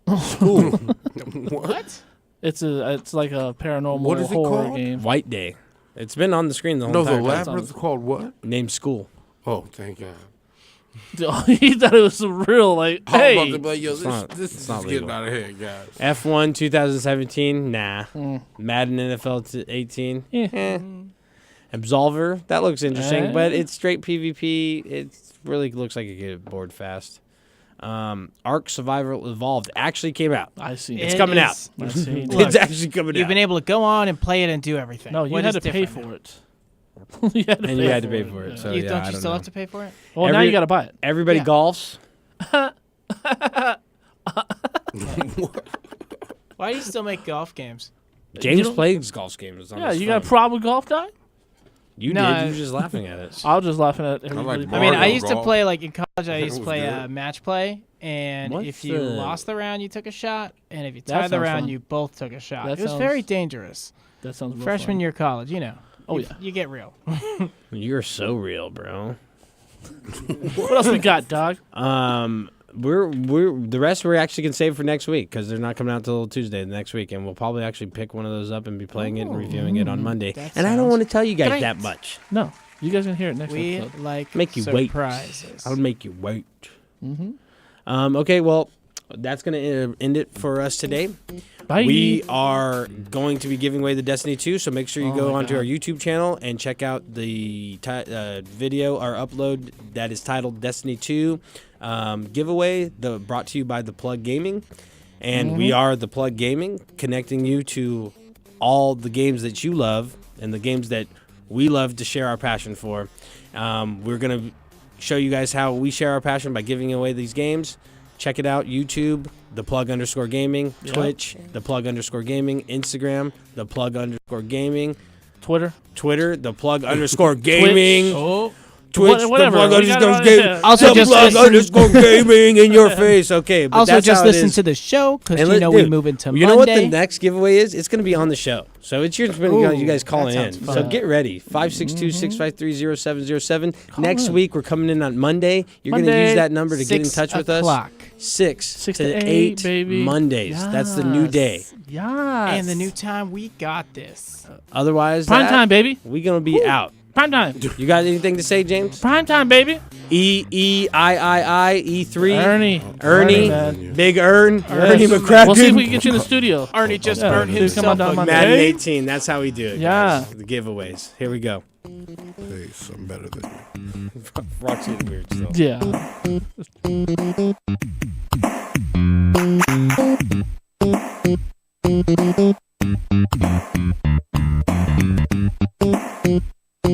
What? It's like a paranormal What is it horror called? game. White Day. It's been on the screen the whole No, the entire time. labyrinth called what? Named School. Oh, thank God. He thought it was some real like. I was Hey, about to be like, yo, It's not- this it's is not getting legal. out of hand, guys. F1 2017, nah. Mm. Madden NFL 18, Yeah. Absolver, that looks interesting, but Eh. it's straight PvP. It really looks like it get bored fast. Ark Survival Evolved actually came out. I see. It's It coming out. is- I see. It's actually coming You've out. been able to go on and play it and do everything. No, you What had is to pay different? for it. You had to And you had to pay for it, yeah. so You yeah, don't I you don't still know. have to pay for it? Well, now you got to buy it. Everybody Yeah. golfs. Why do you still make golf games? James don't- plays golf games. On Yeah, his you got a phone. problem with golf, guy? You No, did. I- You were just laughing at it. I was just laughing at everybody. like I mean, I Mario used to golf. play like in college. I That used to was play good. match play, and What's if you the- lost the round, you took a shot, and if you That tied the sounds round, fun. you both took a shot. That It was sounds- very dangerous. That sounds real Freshman fun. year of college, you know. Oh, You- yeah. you get real. You're so real, bro. What else we got, dog? We're the rest we're actually gonna save for next week because they're not coming out till Tuesday next week, and we'll probably actually pick one of those up and be playing it and reviewing it on Monday. that And I don't sounds want to tell you guys great. that much. No, you guys can hear it next We episode. like Make you wait. surprises. I would make you wait. Mm-hmm. Okay, well, that's gonna end it for us today. Bye. We are going to be giving away the Destiny 2, so make sure you Oh go my onto God. our YouTube channel and check out the video, our upload that is titled Destiny 2 giveaway, brought to you by The Plug Gaming. And we are The Plug Gaming, connecting you to all the games that you love and the games that we love to share our passion for. We're going to show you guys how we share our passion by giving away these games. Check it out, YouTube, _gaming, Yep. Twitch, _gaming, Instagram, _gaming, Twitter. the _gaming, Twitch, whatever. Also, just go gaming in your face. Okay, but also that's just how it listen is. to the show because And you know dude, we move into You Monday. know what the next giveaway is? It's going to be on the show. So it's you guys calling in. fun. So get ready. 562-653-0707. Next week we're coming in on Monday. You're going to use that number to get in touch with us. 6 to 8 baby. Mondays. That's the new day. Yes. And the new time, we got this. Otherwise, Prime time, baby. We're going to be out. Prime time. You got anything to say, James? Prime time, baby. E3. Ernie, Big Ern. Yes. Ernie McCracken. We'll see if we can get you in the studio. Ernie just burned Come himself. on down Madden Monday. 18. That's how we do it. Yeah. Guys. The giveaways. Here we go. Hey, something better than you. Rock's getting weird still. Yeah.